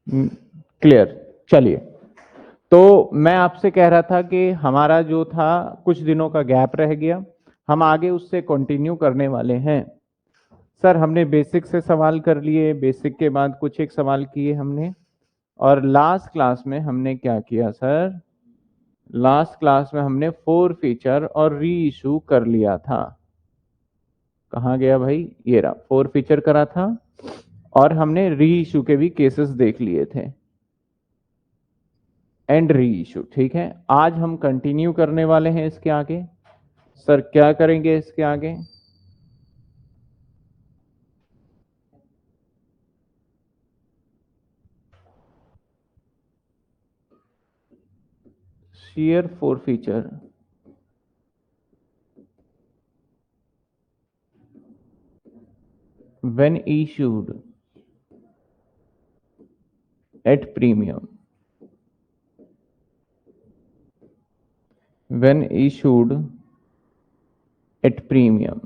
Clear. चलिए, तो मैं आपसे कह रहा था कि हमारा जो था कुछ दिनों का गैप रह गया, हम आगे उससे कंटिन्यू करने वाले हैं। सर हमने बेसिक से सवाल कर लिए, बेसिक के बाद कुछ एक सवाल किए हमने, और लास्ट क्लास में हमने क्या किया सर? लास्ट क्लास में हमने 4 फीचर और री इशू कर लिया था। कहाँ गया भाई? ये रहा, 4 फीचर करा था और हमने री इशू के भी केसेस देख लिए थे, एंड री इशू। ठीक है, आज हम कंटिन्यू करने वाले हैं इसके आगे। सर क्या करेंगे इसके आगे? Share 4 feature, when issued at premium, when issued at premium,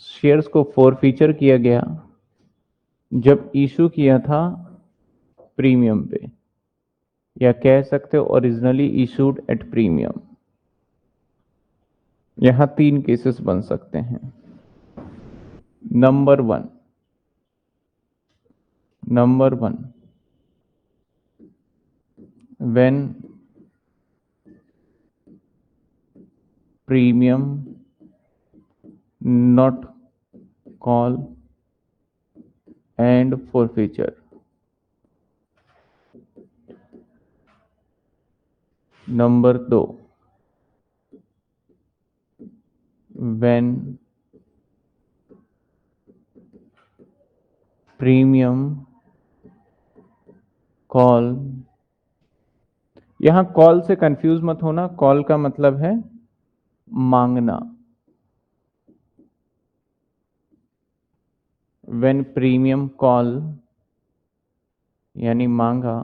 shares को 4 फीचर किया गया जब इशू किया था प्रीमियम पे, या कह सकते हो ओरिजिनली इशूड एट प्रीमियम। यहां 3 केसेस बन सकते हैं। Number one, when premium not call and forfeiture। Number 2, when premium call, यहां कॉल से कंफ्यूज मत होना, कॉल का मतलब है मांगना। when प्रीमियम कॉल यानी मांगा,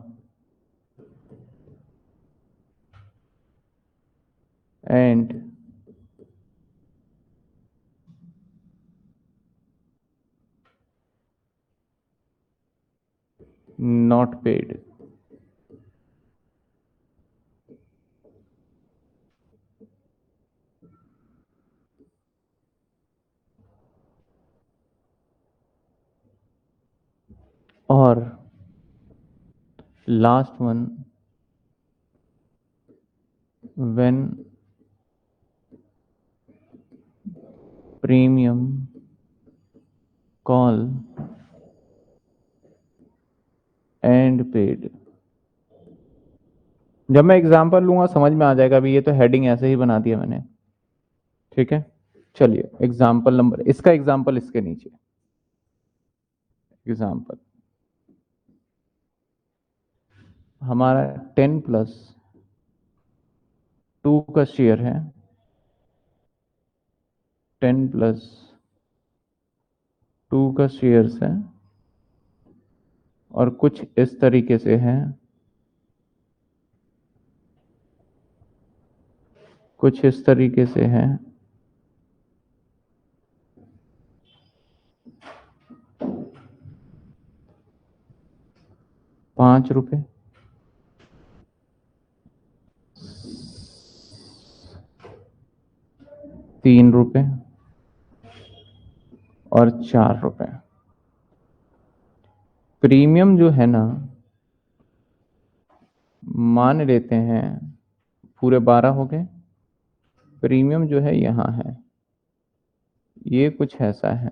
एंड नॉट पेड। और last one, when premium call and paid. जब मैं एग्जांपल लूंगा समझ में आ जाएगा। अभी ये तो हेडिंग ऐसे ही बना दिया मैंने, ठीक है। चलिए एग्जांपल नंबर, इसका एग्जांपल इसके नीचे। एग्जांपल हमारा 10+2 का शेयर है, 10+2 का शेयर्स है, और कुछ इस तरीके से है, कुछ इस तरीके से है। ₹5, ₹3 और ₹4। प्रीमियम जो है ना, मान लेते हैं पूरे 12 हो गए। प्रीमियम जो है यहां है, ये कुछ ऐसा है।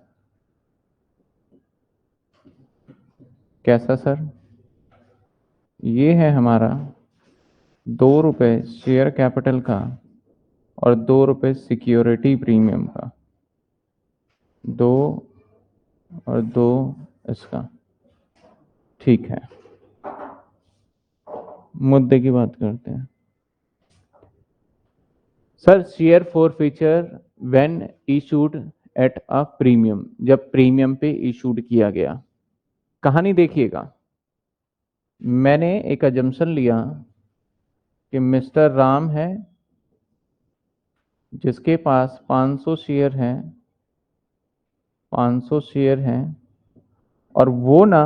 कैसा सर? ये है हमारा ₹2 शेयर कैपिटल का और ₹2 सिक्योरिटी प्रीमियम का, 2 और 2 इसका। ठीक है, मुद्दे की बात करते हैं। Sir share for feature when issued at a premium, जब प्रीमियम पे इशूड किया गया। कहानी देखिएगा, मैंने एक अजम्पशन लिया कि मिस्टर राम है जिसके पास 500 शेयर हैं, 500 शेयर हैं, और वो ना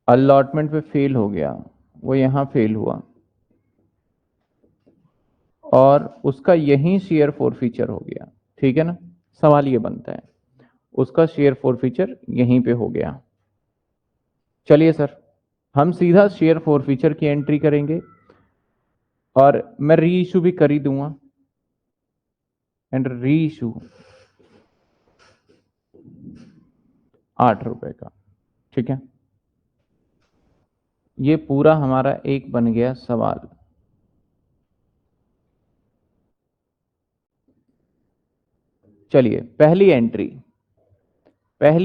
अलॉटमेंट पे फेल हो गया, वो यहां फेल हुआ और उसका यही शेयर फॉरफीचर हो गया। ठीक है ना, सवाल ये बनता है, उसका शेयर फॉरफीचर यहीं पे हो गया। चलिए सर, हम सीधा शेयर फॉरफीचर की एंट्री करेंगे और मैं री इशू भी कर ही दूंगा। एंड री इशू 8 रुपए का। ठीक है, ये पूरा हमारा एक बन गया सवाल। चलिए पहली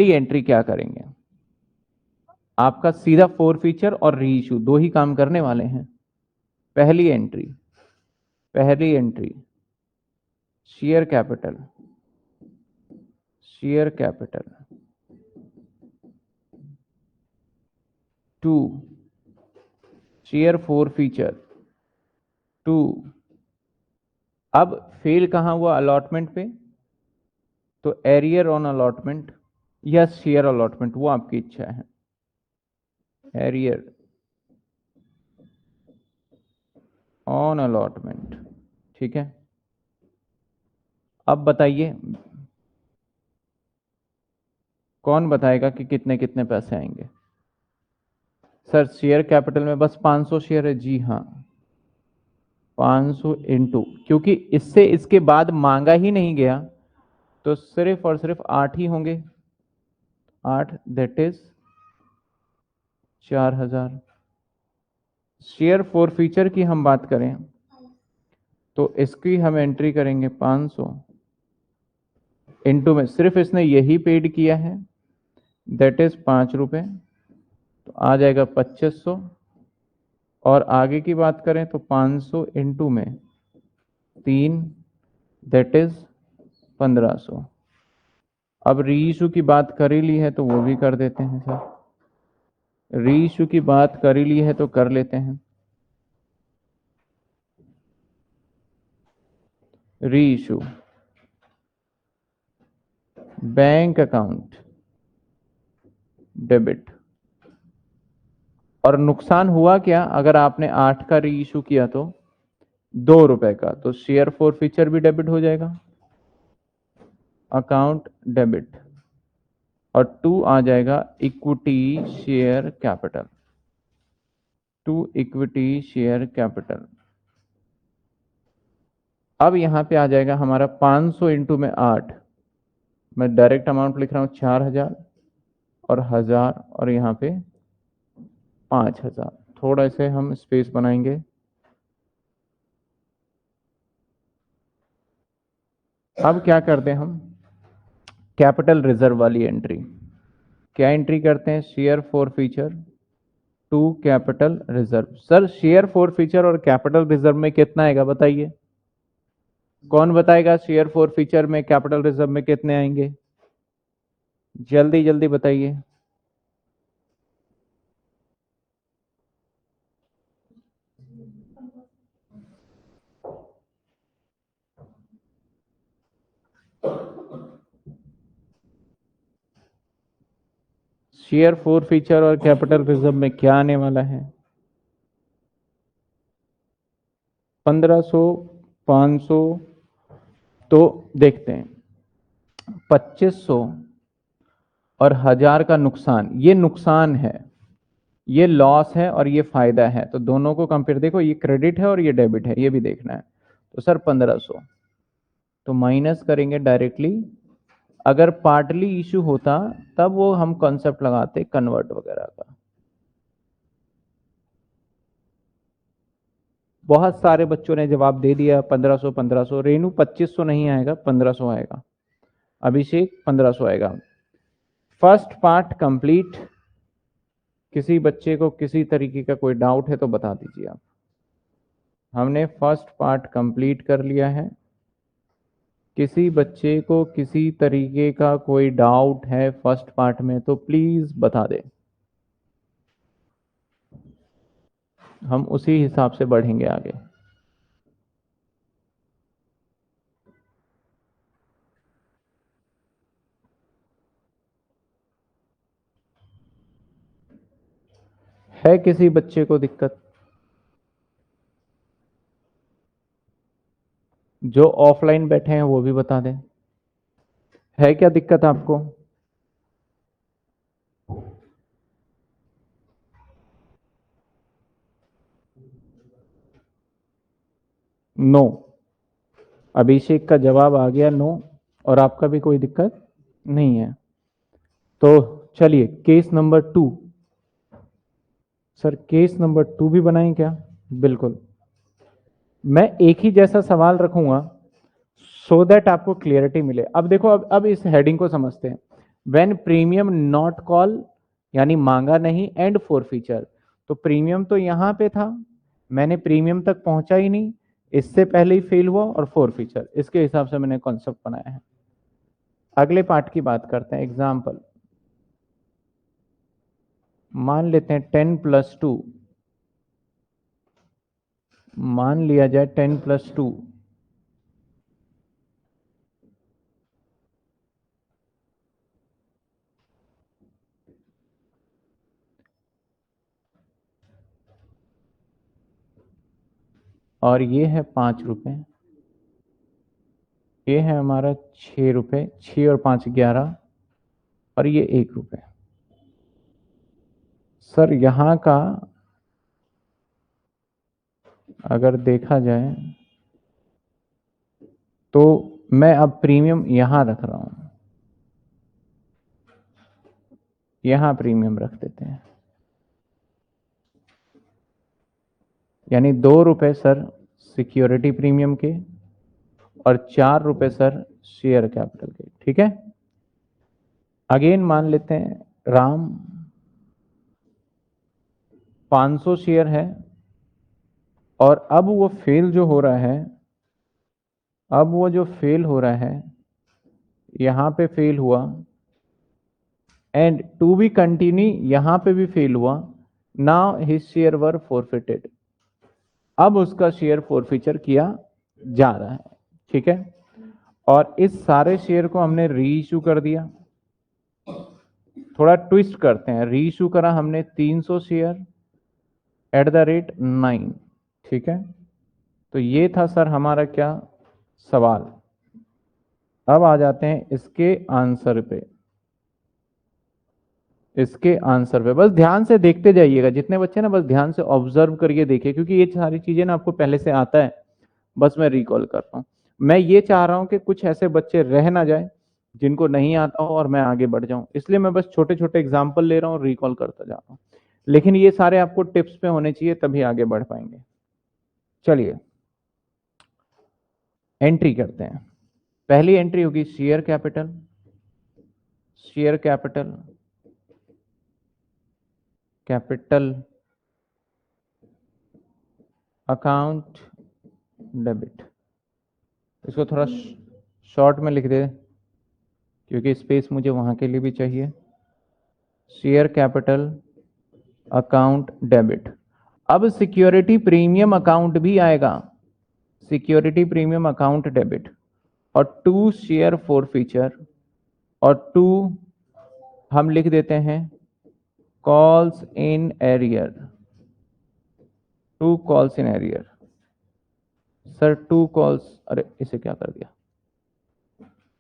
एंट्री क्या करेंगे, आपका सीधा फॉरफीचर और री इशू दो ही काम करने वाले हैं। पहली entry share capital, to share forfeiture to. अब फेल कहां हुआ, अलॉटमेंट पे, तो एरियर ऑन अलॉटमेंट या शेयर अलॉटमेंट, वो आपकी इच्छा है। Arrear on allotment. ठीक है, अब बताइए कौन बताएगा कि कितने कितने पैसे आएंगे। सर शेयर कैपिटल में बस 500 शेयर है, जी हाँ, 500 इंटू, क्योंकि इससे इसके बाद मांगा ही नहीं गया तो सिर्फ और सिर्फ 8 ही होंगे, 8 दैट इज 4000। शेयर फॉरफीचर की हम बात करें तो इसकी हम एंट्री करेंगे 500 इंटू में, सिर्फ इसने यही पेड किया है, दैट इज 5 रुपए, तो आ जाएगा 2500। और आगे की बात करें तो 500 इंटू में 3, दैट इज 1500। अब री इशू की बात कर ही ली है तो वो भी कर देते हैं सर, री इशू की बात कर ही ली है तो कर लेते हैं। री इशू बैंक अकाउंट डेबिट। और नुकसान हुआ क्या, अगर आपने 8 का री इशू किया तो 2 रुपए का, तो शेयर फॉरफीचर भी डेबिट हो जाएगा, अकाउंट डेबिट, और 2 आ जाएगा equity share capital, 2 equity share capital. अब यहां पे आ जाएगा हमारा 500 इंटू में 8, मैं डायरेक्ट अमाउंट लिख रहा हूं 4000 और 1000 और यहां पे 5000। थोड़ा से हम स्पेस बनाएंगे। अब क्या करते हैं हम, कैपिटल रिजर्व वाली एंट्री। क्या एंट्री करते हैं, share forfeiture to capital reserve. Sir share forfeiture और कैपिटल रिजर्व में कितना आएगा बताइए, कौन बताएगा शेयर फॉरफीचर में कैपिटल रिजर्व में कितने आएंगे, जल्दी जल्दी बताइए। शेयर फॉरफीचर और कैपिटल रिजर्व में क्या आने वाला है, 1500, 500, तो देखते हैं 2500 और 1000 का नुकसान, ये नुकसान है, ये लॉस है और ये फायदा है, तो दोनों को कंपेयर, देखो ये क्रेडिट है और ये डेबिट है, ये भी देखना है। तो सर 1500 तो माइनस करेंगे डायरेक्टली। अगर पार्टली इशू होता तब वो हम कॉन्सेप्ट लगाते कन्वर्ट वगैरह का। बहुत सारे बच्चों ने जवाब दे दिया 1500 1500। रेनू 2500 नहीं आएगा, 1500 आएगा। अभिषेक 1500 आएगा। First part complete. किसी बच्चे को किसी तरीके का कोई डाउट है तो बता दीजिए आप। हमने फर्स्ट पार्ट कंप्लीट कर लिया है। किसी बच्चे को किसी तरीके का कोई डाउट है फर्स्ट पार्ट में तो प्लीज बता दे, हम उसी हिसाब से बढ़ेंगे आगे। है किसी बच्चे को दिक्कत? जो ऑफलाइन बैठे हैं वो भी बता दें, है क्या दिक्कत आपको? नो। अभिषेक का जवाब आ गया नो, और आपका भी कोई दिक्कत नहीं है। तो चलिए case number 2। Sir case number 2 भी बनाएं क्या? बिल्कुल। मैं एक ही जैसा सवाल रखूंगा सो दैट आपको क्लियरिटी मिले। अब देखो, अब इस हेडिंग को समझते हैं। व्हेन प्रीमियम नॉट कॉल, यानी मांगा नहीं, एंड फॉर फीचर। तो प्रीमियम तो यहां पे था, मैंने प्रीमियम तक पहुंचा ही नहीं, इससे पहले ही फेल हुआ, और फोर फीचर, इसके हिसाब से मैंने कॉन्सेप्ट बनाया है। अगले पार्ट की बात करते हैं। एग्जाम्पल मान लेते हैं 10+2, मान लिया जाए 10+2। और ये है 5 रुपए, ये है हमारा 6 रुपए, 6 और 5 11, और ये 1 रुपए। सर यहां का अगर देखा जाए तो मैं अब प्रीमियम यहां रख रहा हूं, यहां प्रीमियम रख देते हैं, यानी 2 रुपए सर सिक्योरिटी प्रीमियम के, और 4 रुपए सर शेयर कैपिटल के। ठीक है। अगेन मान लेते हैं राम 500 शेयर है, और अब वो फेल जो हो रहा है, अब वो जो फेल हो रहा है, यहां पे फेल हुआ, एंड टू बी कंटिन्यू यहां पे भी फेल हुआ। नाउ हिज शेयर वर फॉरफिटेड, अब उसका शेयर फॉरफीचर किया जा रहा है। ठीक है। और इस सारे शेयर को हमने री इशू कर दिया। थोड़ा ट्विस्ट करते हैं, री इशू करा हमने 300 शेयर एट द रेट 9। ठीक है। तो ये था सर हमारा क्या सवाल। अब आ जाते हैं इसके आंसर पे। इसके आंसर पे बस ध्यान से देखते जाइएगा, जितने बच्चे ना बस ध्यान से ऑब्जर्व करिए, देखिए, क्योंकि ये सारी चीजें ना आपको पहले से आता है, बस मैं रिकॉल कर रहा हूं। मैं ये चाह रहा हूं कि कुछ ऐसे बच्चे रह ना जाए जिनको नहीं आता हो और मैं आगे बढ़ जाऊं, इसलिए मैं बस छोटे छोटे एग्जाम्पल ले रहा हूं, रिकॉल करता जा रहा हूं। लेकिन ये सारे आपको टिप्स पे होने चाहिए, तभी आगे बढ़ पाएंगे। चलिए एंट्री करते हैं। पहली एंट्री होगी share capital, share capital, capital account debit. इसको थोड़ा शॉर्ट में लिख दे, क्योंकि स्पेस मुझे वहां के लिए भी चाहिए। Share capital account debit. अब सिक्योरिटी प्रीमियम अकाउंट भी आएगा, सिक्योरिटी प्रीमियम अकाउंट डेबिट, और 2 शेयर फॉर फीचर, और 2 हम लिख देते हैं calls in arrear, 2 calls in arrear. Sir 2 calls, अरे इसे क्या कर दिया,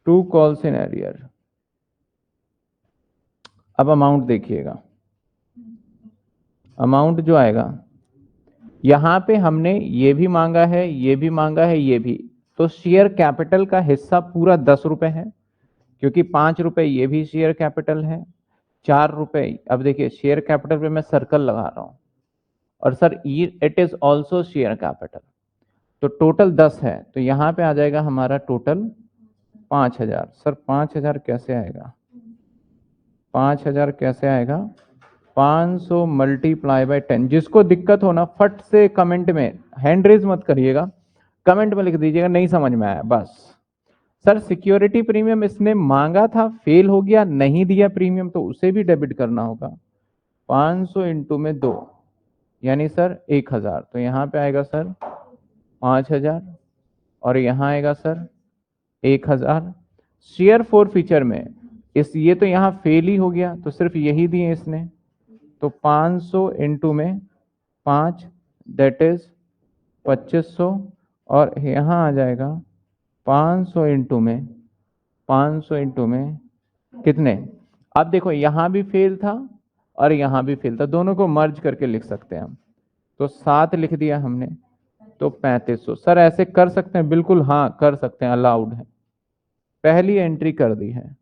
2 कॉल्स इन एरियर। अब अमाउंट देखिएगा, अमाउंट जो आएगा, यहां पे हमने ये भी मांगा है, ये भी मांगा है, ये भी, तो शेयर कैपिटल का हिस्सा पूरा 10 रुपए है, क्योंकि 5 रुपए ये भी शेयर कैपिटल है, 4 रुपए। अब देखिए शेयर कैपिटल पे मैं सर्कल लगा रहा हूं, और sir it is also share capital, तो टोटल 10 है, तो यहां पे आ जाएगा हमारा टोटल 5000। सर 5000 कैसे आएगा, 5000 कैसे आएगा, 500 मल्टीप्लाई बाय 10। जिसको दिक्कत हो ना फट से कमेंट में, हैंड रेज मत करिएगा, कमेंट में लिख दीजिएगा नहीं समझ में आया बस। सर सिक्योरिटी प्रीमियम इसने मांगा था, फेल हो गया, नहीं दिया प्रीमियम, तो उसे भी डेबिट करना होगा। 500 इंटू में 2, यानी सर 1000, तो यहां पे आएगा सर 5000, और यहां आएगा सर 1000। शेयर फॉर फीचर में इस ये तो यहां फेल ही हो गया, तो सिर्फ यही दिए इसने, तो 500 इंटू में 5 दैट इज 2500 और यहाँ आ जाएगा 500 इंटू में 500 इंटू में कितने। अब देखो यहाँ भी फेल था और यहाँ भी फेल था, दोनों को मर्ज करके लिख सकते हैं हम। तो 7 लिख दिया हमने, तो 3500। सर ऐसे कर सकते हैं? बिल्कुल हाँ कर सकते हैं, अलाउड है। पहली एंट्री कर दी है।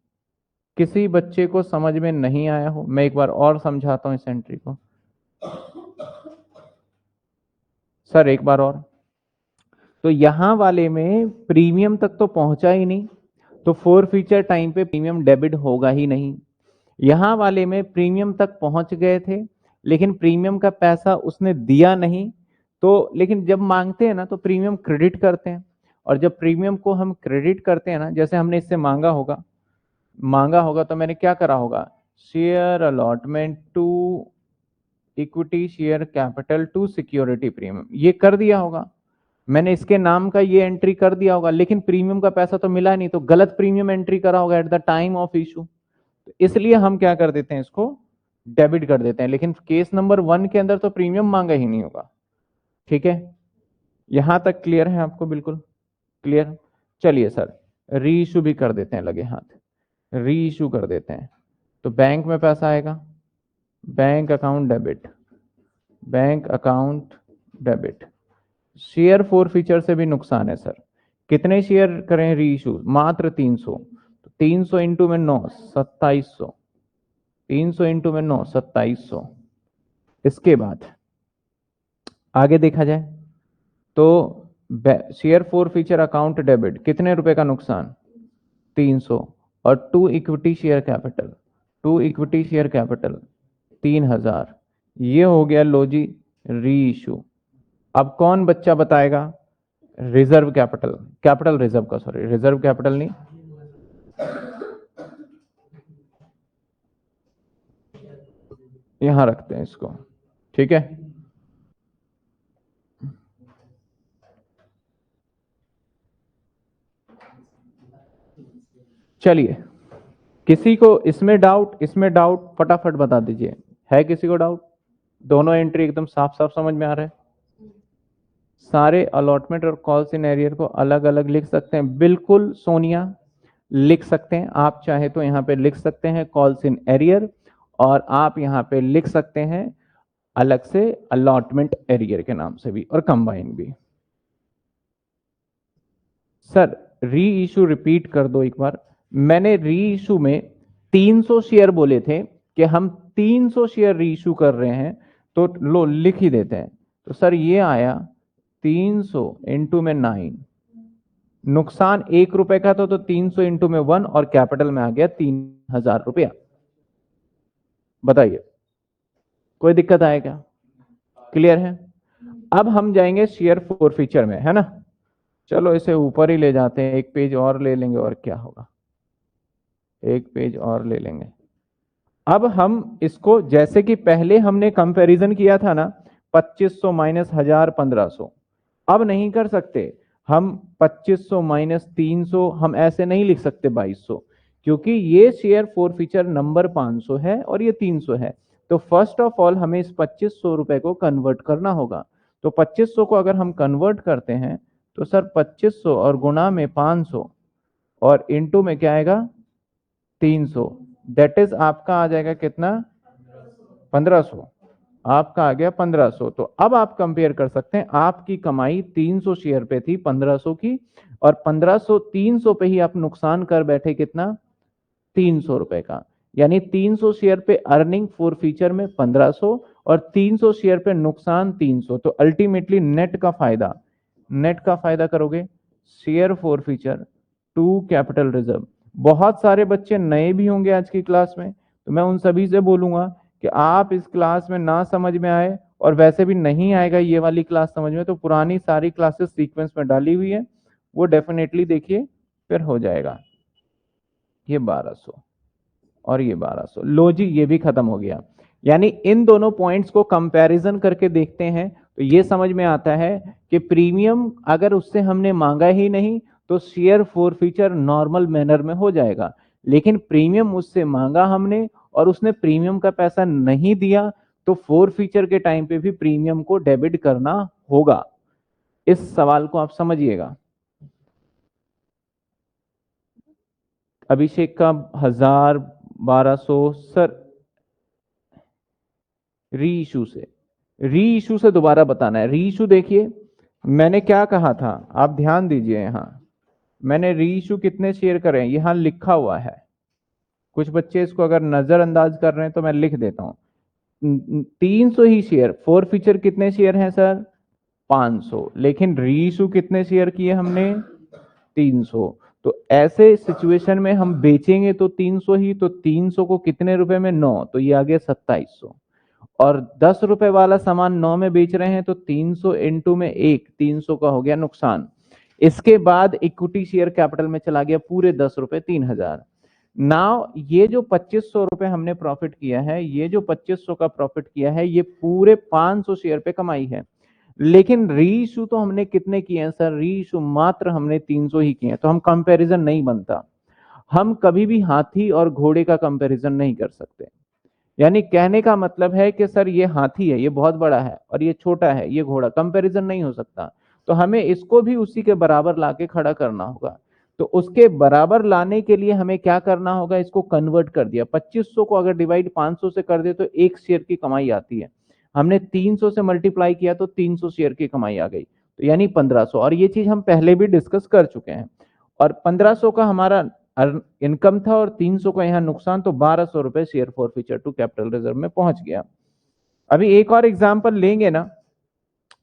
किसी बच्चे को समझ में नहीं आया हो, मैं एक बार और समझाता हूं इस एंट्री को। सर एक बार और। तो यहां वाले में प्रीमियम तक तो पहुंचा ही नहीं, तो फोर फीचर टाइम पे प्रीमियम डेबिट होगा ही नहीं। यहां वाले में प्रीमियम तक पहुंच गए थे, लेकिन प्रीमियम का पैसा उसने दिया नहीं, तो लेकिन जब मांगते हैं ना तो प्रीमियम क्रेडिट करते हैं। और जब प्रीमियम को हम क्रेडिट करते हैं ना, जैसे हमने इससे मांगा होगा तो मैंने क्या करा होगा, share allotment to equity share capital to security premium, ये कर दिया होगा। मैंने इसके नाम का ये एंट्री कर दिया होगा, लेकिन प्रीमियम का पैसा तो मिला नहीं, तो गलत प्रीमियम एंट्री करा होगा at the time of issue. तो इसलिए हम क्या कर देते हैं, इसको डेबिट कर देते हैं। लेकिन केस नंबर 1 के अंदर तो प्रीमियम मांगा ही नहीं होगा। ठीक है, यहां तक क्लियर है आपको? बिल्कुल क्लियर। चलिए सर री इशू भी कर देते हैं, लगे हाथ री इशू कर देते हैं। तो बैंक में पैसा आएगा, bank account debit, bank account debit. Share four feature से भी नुकसान है सर। कितने शेयर करें री इशू? मात्र 300। तो 300 इंटू में 9 2700, 300 इंटू में 9 2700। इसके बाद आगे देखा जाए तो share forfeiture account debit कितने रुपए का नुकसान? 300। और to equity share capital, to equity share capital 3000। ये हो गया लो जी री इशू। अब कौन बच्चा बताएगा रिजर्व कैपिटल, कैपिटल रिजर्व का, सॉरी रिजर्व कैपिटल नहीं, यहां रखते हैं इसको। ठीक है, चलिए किसी को इसमें डाउट फटाफट बता दीजिए। है किसी को डाउट? दोनों एंट्री एकदम साफ साफ समझ में आ रहा है? सारे अलॉटमेंट और कॉल्स इन एरियर को अलग अलग लिख सकते हैं, बिल्कुल सोनिया लिख सकते हैं। आप चाहे तो यहाँ पे लिख सकते हैं कॉल्स इन एरियर, और आप यहाँ पे लिख सकते हैं अलग से अलॉटमेंट एरियर के नाम से भी, और कंबाइन भी। सर री इशू रिपीट कर दो एक बार। मैंने री इशू में 300 शेयर बोले थे कि हम 300 शेयर री इशू कर रहे हैं, तो लो लिख ही देते हैं। तो सर ये आया 300 इंटू में 9, नुकसान 1 रुपए का था, तो 300 इंटू में 1 और कैपिटल में आ गया 3000 रुपया। बताइए कोई दिक्कत आए क्या? क्लियर है? अब हम जाएंगे शेयर फोर फीचर में, है ना? चलो इसे ऊपर ही ले जाते हैं, एक पेज और ले लेंगे, और क्या होगा, एक पेज और ले लेंगे। अब हम इसको जैसे कि पहले हमने कंपैरिजन किया था ना, 2500 माइनस 1000 1500, अब नहीं कर सकते हम। 2500 माइनस 300 हम ऐसे नहीं लिख सकते 2200, क्योंकि ये शेयर फोर फीचर नंबर 500 है और ये 300 है। तो फर्स्ट ऑफ ऑल हमें इस 2500 रुपए को कन्वर्ट करना होगा। तो 2500 को अगर हम कन्वर्ट करते हैं तो सर 2500 और गुणा में 500 और इंटू में क्या आएगा 300, दैट इज आपका आ जाएगा कितना 1500। आपका आ गया 1500। तो अब आप कंपेयर कर सकते हैं, आपकी कमाई 300 शेयर पे थी 1500 की, और 1500 300 पे ही आप नुकसान कर बैठे कितना 300 रुपए का। यानी 300 शेयर पे अर्निंग फोर फीचर में 1500 और 300 शेयर पे नुकसान 300। तो अल्टीमेटली नेट का फायदा करोगे share forfeiture to capital reserve. बहुत सारे बच्चे नए भी होंगे आज की क्लास में, तो मैं उन सभी से बोलूंगा कि आप इस क्लास में ना समझ में आए, और वैसे भी नहीं आएगा ये वाली क्लास समझ में, तो पुरानी सारी क्लासेस सीक्वेंस में डाली हुई है, वो डेफिनेटली देखिए, फिर हो जाएगा। ये 1200 और ये 1200, लो जी ये भी खत्म हो गया। यानी इन दोनों पॉइंट्स को कंपैरिजन करके देखते हैं तो ये समझ में आता है कि प्रीमियम अगर उससे हमने मांगा ही नहीं तो share four feature normal manner में हो जाएगा, लेकिन प्रीमियम उससे मांगा हमने और उसने प्रीमियम का पैसा नहीं दिया, तो फोर फीचर के टाइम पे भी प्रीमियम को डेबिट करना होगा। इस सवाल को आप समझिएगा। अभिषेक का 1000-1200 सर, री इशू से दोबारा बताना है। री इशू देखिए, मैंने क्या कहा था, आप ध्यान दीजिए। यहां मैंने री इशू कितने शेयर करे हैं यहां लिखा हुआ है। कुछ बच्चे इसको अगर नजरअंदाज कर रहे हैं तो मैं लिख देता हूं। 300 ही शेयर। फोर फीचर कितने शेयर हैं सर? 500। लेकिन री इशू कितने शेयर किए हमने? 300। तो ऐसे सिचुएशन में हम बेचेंगे तो 300 ही, तो 300 को कितने रुपए में? 9, तो ये आ गया 2700। और 10 रुपए वाला सामान 9 में बेच रहे हैं तो 300 इंटू में 1, 300 का हो गया नुकसान। इसके बाद इक्विटी शेयर कैपिटल में चला गया पूरे 10 रुपए, 3000। नाउ ये जो 2500 रुपए हमने प्रॉफिट किया है, ये जो 2500 का प्रॉफिट किया है, ये पूरे 500 शेयर पे कमाई है। लेकिन री इशू तो हमने कितने किए हैं सर? री इशू मात्र हमने 300 ही किए हैं, तो हम कंपैरिजन नहीं बनता। हम कभी भी हाथी और घोड़े का कंपैरिजन नहीं कर सकते। यानी कहने का मतलब है कि सर ये हाथी है, ये बहुत बड़ा है, और ये छोटा है, ये घोड़ा, कंपैरिजन नहीं हो सकता। तो हमें इसको भी उसी के बराबर लाके खड़ा करना होगा। तो उसके बराबर लाने के लिए हमें क्या करना होगा? इसको कन्वर्ट कर दिया। 2500 को अगर डिवाइड 500 से कर दे तो एक शेयर की कमाई आती है। हमने 300 से मल्टीप्लाई किया तो 300 शेयर की कमाई आ गई, तो यानी 1500। और ये चीज हम पहले भी डिस्कस कर चुके हैं। और 1500 का हमारा इनकम था और 300 का यहाँ नुकसान, तो 1200 रुपए share forfeiture to capital reserve में पहुंच गया। अभी एक और एग्जांपल लेंगे ना,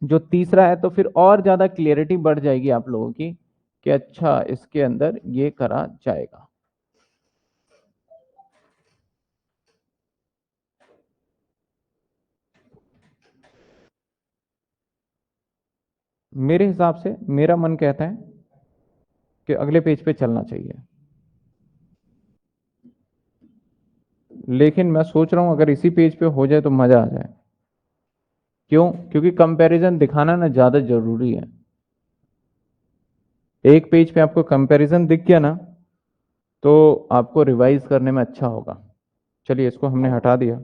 जो तीसरा है, तो फिर और ज्यादा क्लियरिटी बढ़ जाएगी आप लोगों की कि अच्छा इसके अंदर ये करा जाएगा। मेरे हिसाब से मेरा मन कहता है कि अगले पेज पे चलना चाहिए, लेकिन मैं सोच रहा हूं अगर इसी पेज पे हो जाए तो मजा आ जाए। क्यों? क्योंकि कंपैरिजन दिखाना ना ज्यादा जरूरी है। एक पेज पे आपको कंपैरिजन दिख गया ना, तो आपको रिवाइज करने में अच्छा होगा। चलिए इसको हमने हटा दिया।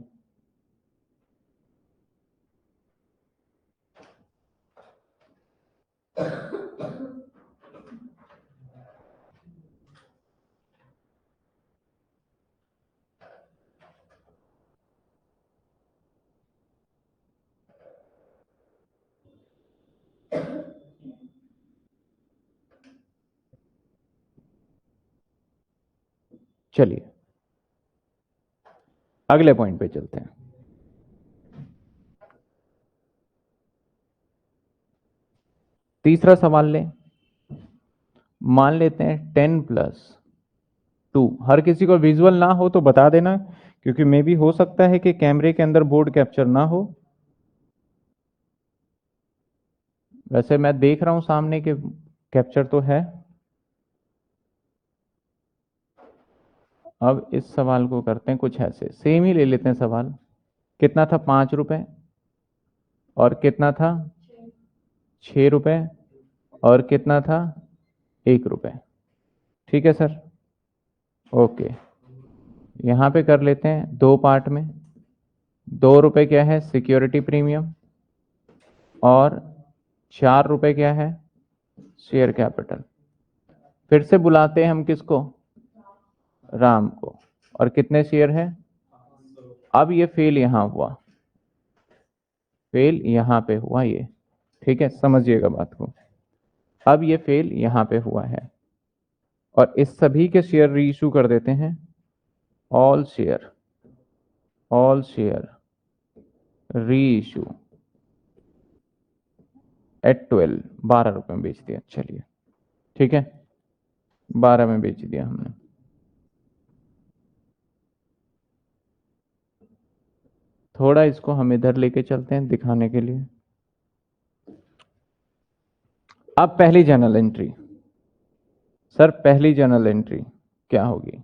चलिए अगले पॉइंट पे चलते हैं। तीसरा सवाल लें। मान लेते हैं 10+2। हर किसी को विजुअल ना हो तो बता देना, क्योंकि मे भी हो सकता है कि कैमरे के अंदर बोर्ड कैप्चर ना हो। वैसे मैं देख रहा हूं सामने के कैप्चर तो है। अब इस सवाल को करते हैं कुछ ऐसे, सेम ही ले लेते हैं सवाल। कितना था? 5 रुपए। और कितना था? 6 रुपए। और कितना था? 1 रुपए। ठीक है सर, ओके। यहां पे कर लेते हैं दो पार्ट में। 2 रुपए क्या है? Security premium. और 4 रुपए क्या है? Share capital. फिर से बुलाते हैं हम किसको? राम को। और कितने शेयर है? अब ये फेल यहां हुआ, फेल यहां पे हुआ ये। ठीक है, समझिएगा बात को। अब ये फेल यहां पे हुआ है, और इस सभी के शेयर री इशू कर देते हैं। ऑल शेयर, ऑल शेयर री इशू एट 12, 12 रुपए में बेच दिया। चलिए ठीक है, 12 में बेच दिया हमने। थोड़ा इसको हम इधर लेके चलते हैं दिखाने के लिए। अब पहली जर्नल एंट्री, सर पहली जर्नल एंट्री क्या होगी?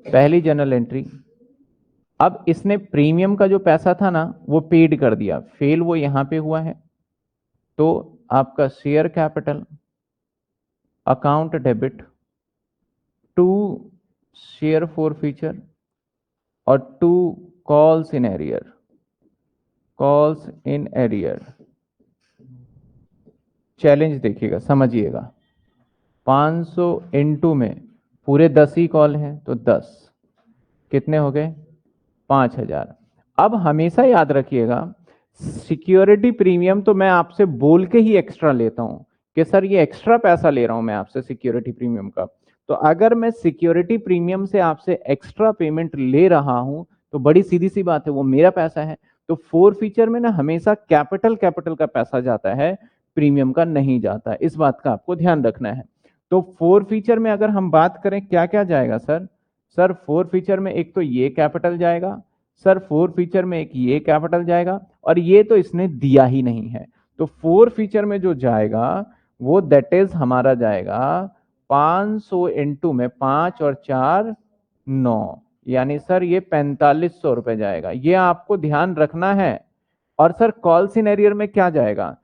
पहली जर्नल एंट्री, अब इसने प्रीमियम का जो पैसा था ना वो पेड कर दिया, फेल वो यहां पे हुआ है। तो आपका share capital account debit to share forfeiture और 2 calls in arrear, calls in arrear. Challenge देखिएगा, समझिएगा, 500 इंटू में पूरे 10 ही कॉल हैं तो 10 कितने हो गए, 5000। अब हमेशा याद रखिएगा, सिक्योरिटी प्रीमियम तो मैं आपसे बोल के ही एक्स्ट्रा लेता हूं कि सर ये एक्स्ट्रा पैसा ले रहा हूं मैं आपसे सिक्योरिटी प्रीमियम का। तो अगर मैं सिक्योरिटी प्रीमियम से आपसे एक्स्ट्रा पेमेंट ले रहा हूं तो बड़ी सीधी सी बात है, वो मेरा पैसा है। तो फोर फीचर में ना हमेशा कैपिटल कैपिटल का पैसा जाता है, प्रीमियम का नहीं जाता है, इस बात का आपको ध्यान रखना है। तो फोर फीचर में अगर हम बात करें क्या क्या जाएगा सर, सर फोर फीचर में एक तो ये कैपिटल जाएगा, सर फोर फीचर में एक ये कैपिटल जाएगा, और ये तो इसने दिया ही नहीं है। तो फोर फीचर में जो जाएगा वो दैट इज हमारा जाएगा 500 इंटू में 5 और 4 9, यानी सर ये 4500 रुपए जाएगा, ये आपको ध्यान रखना है। और सर कॉल सिनेरियर में क्या जाएगा,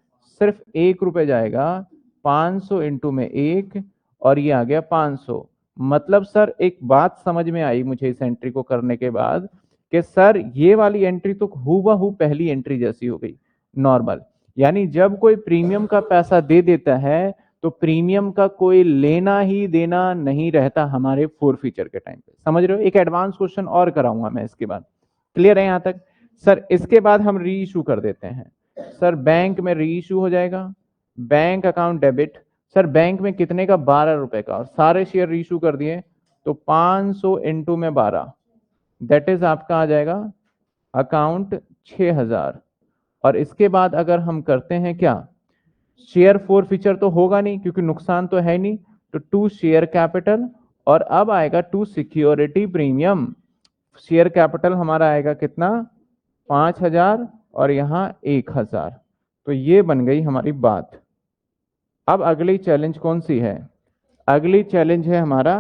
सिर्फ 1 रुपए जाएगा, 500 इंटू में 1 और ये आ गया 500। मतलब सर एक बात समझ में आई मुझे इस एंट्री को करने के बाद कि सर ये वाली एंट्री तो हूबहू पहली एंट्री जैसी हो गई, नॉर्मल। यानी जब कोई प्रीमियम का पैसा दे देता है तो प्रीमियम का कोई लेना ही देना नहीं रहता हमारे फोर फीचर के टाइम पे, समझ रहे हो। एक एडवांस क्वेश्चन और कराऊंगा मैं इसके बाद, क्लियर है यहां तक। सर इसके बाद हम री इशू कर देते हैं, सर बैंक में री इशू हो जाएगा, bank account debit. Sir bank में कितने का, 12 रुपए का, और सारे शेयर री इशू कर दिए तो 500 इंटू में 12 दैट इज आपका आ जाएगा अकाउंट 6000। और इसके बाद अगर हम करते हैं क्या, शेयर फोर फीचर तो होगा नहीं क्योंकि नुकसान तो है नहीं, तो 2 शेयर कैपिटल, और अब आएगा 2 सिक्योरिटी प्रीमियम। शेयर कैपिटल हमारा आएगा कितना, 5000 और यहां 1000। तो ये बन गई हमारी बात। अब अगली चैलेंज कौन सी है, अगली चैलेंज है हमारा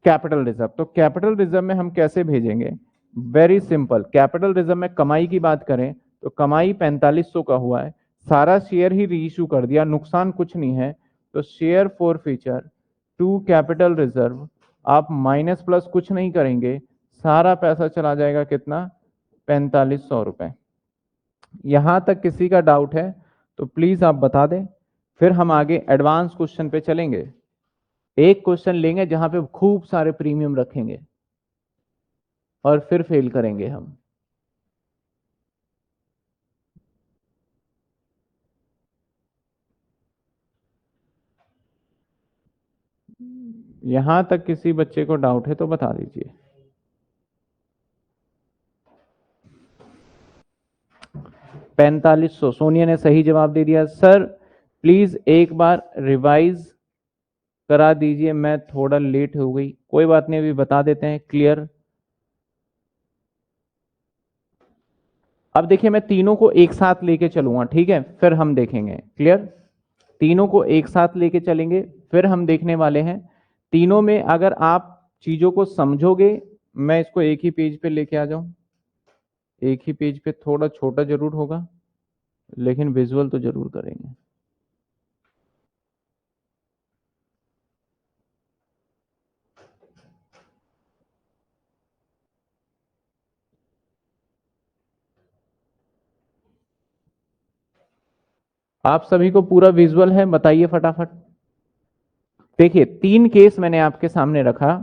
कैपिटल रिजर्व। तो कैपिटल रिजर्व में हम कैसे भेजेंगे, वेरी सिंपल। कैपिटल रिजर्व में कमाई की बात करें तो कमाई 4500 का हुआ है, सारा शेयर ही रीइश्यू कर दिया, नुकसान कुछ नहीं है। तो share four feature 2 capital reserve, आप माइनस प्लस कुछ नहीं करेंगे, सारा पैसा चला जाएगा कितना, 4500 रुपए। यहां तक किसी का डाउट है तो प्लीज आप बता दें, फिर हम आगे एडवांस क्वेश्चन पे चलेंगे। एक क्वेश्चन लेंगे जहां पे खूब सारे प्रीमियम रखेंगे और फिर फेल करेंगे हम। यहां तक किसी बच्चे को डाउट है तो बता दीजिए। $4500, सोनिया ने सही जवाब दे दिया। सर प्लीज एक बार रिवाइज करा दीजिए, मैं थोड़ा लेट हो गई, कोई बात नहीं अभी बता देते हैं, क्लियर। अब देखिए मैं तीनों को एक साथ लेके चलूंगा, ठीक है, फिर हम देखेंगे, क्लियर। तीनों को एक साथ लेके चलेंगे फिर हम देखने वाले हैं। तीनों में अगर आप चीजों को समझोगे, मैं इसको एक ही पेज पे लेके आ जाऊं, एक ही पेज पे, थोड़ा छोटा जरूर होगा लेकिन विजुअल तो जरूर करेंगे। आप सभी को पूरा विजुअल है, बताइए फटाफट। देखिए 3 केस मैंने आपके सामने रखा।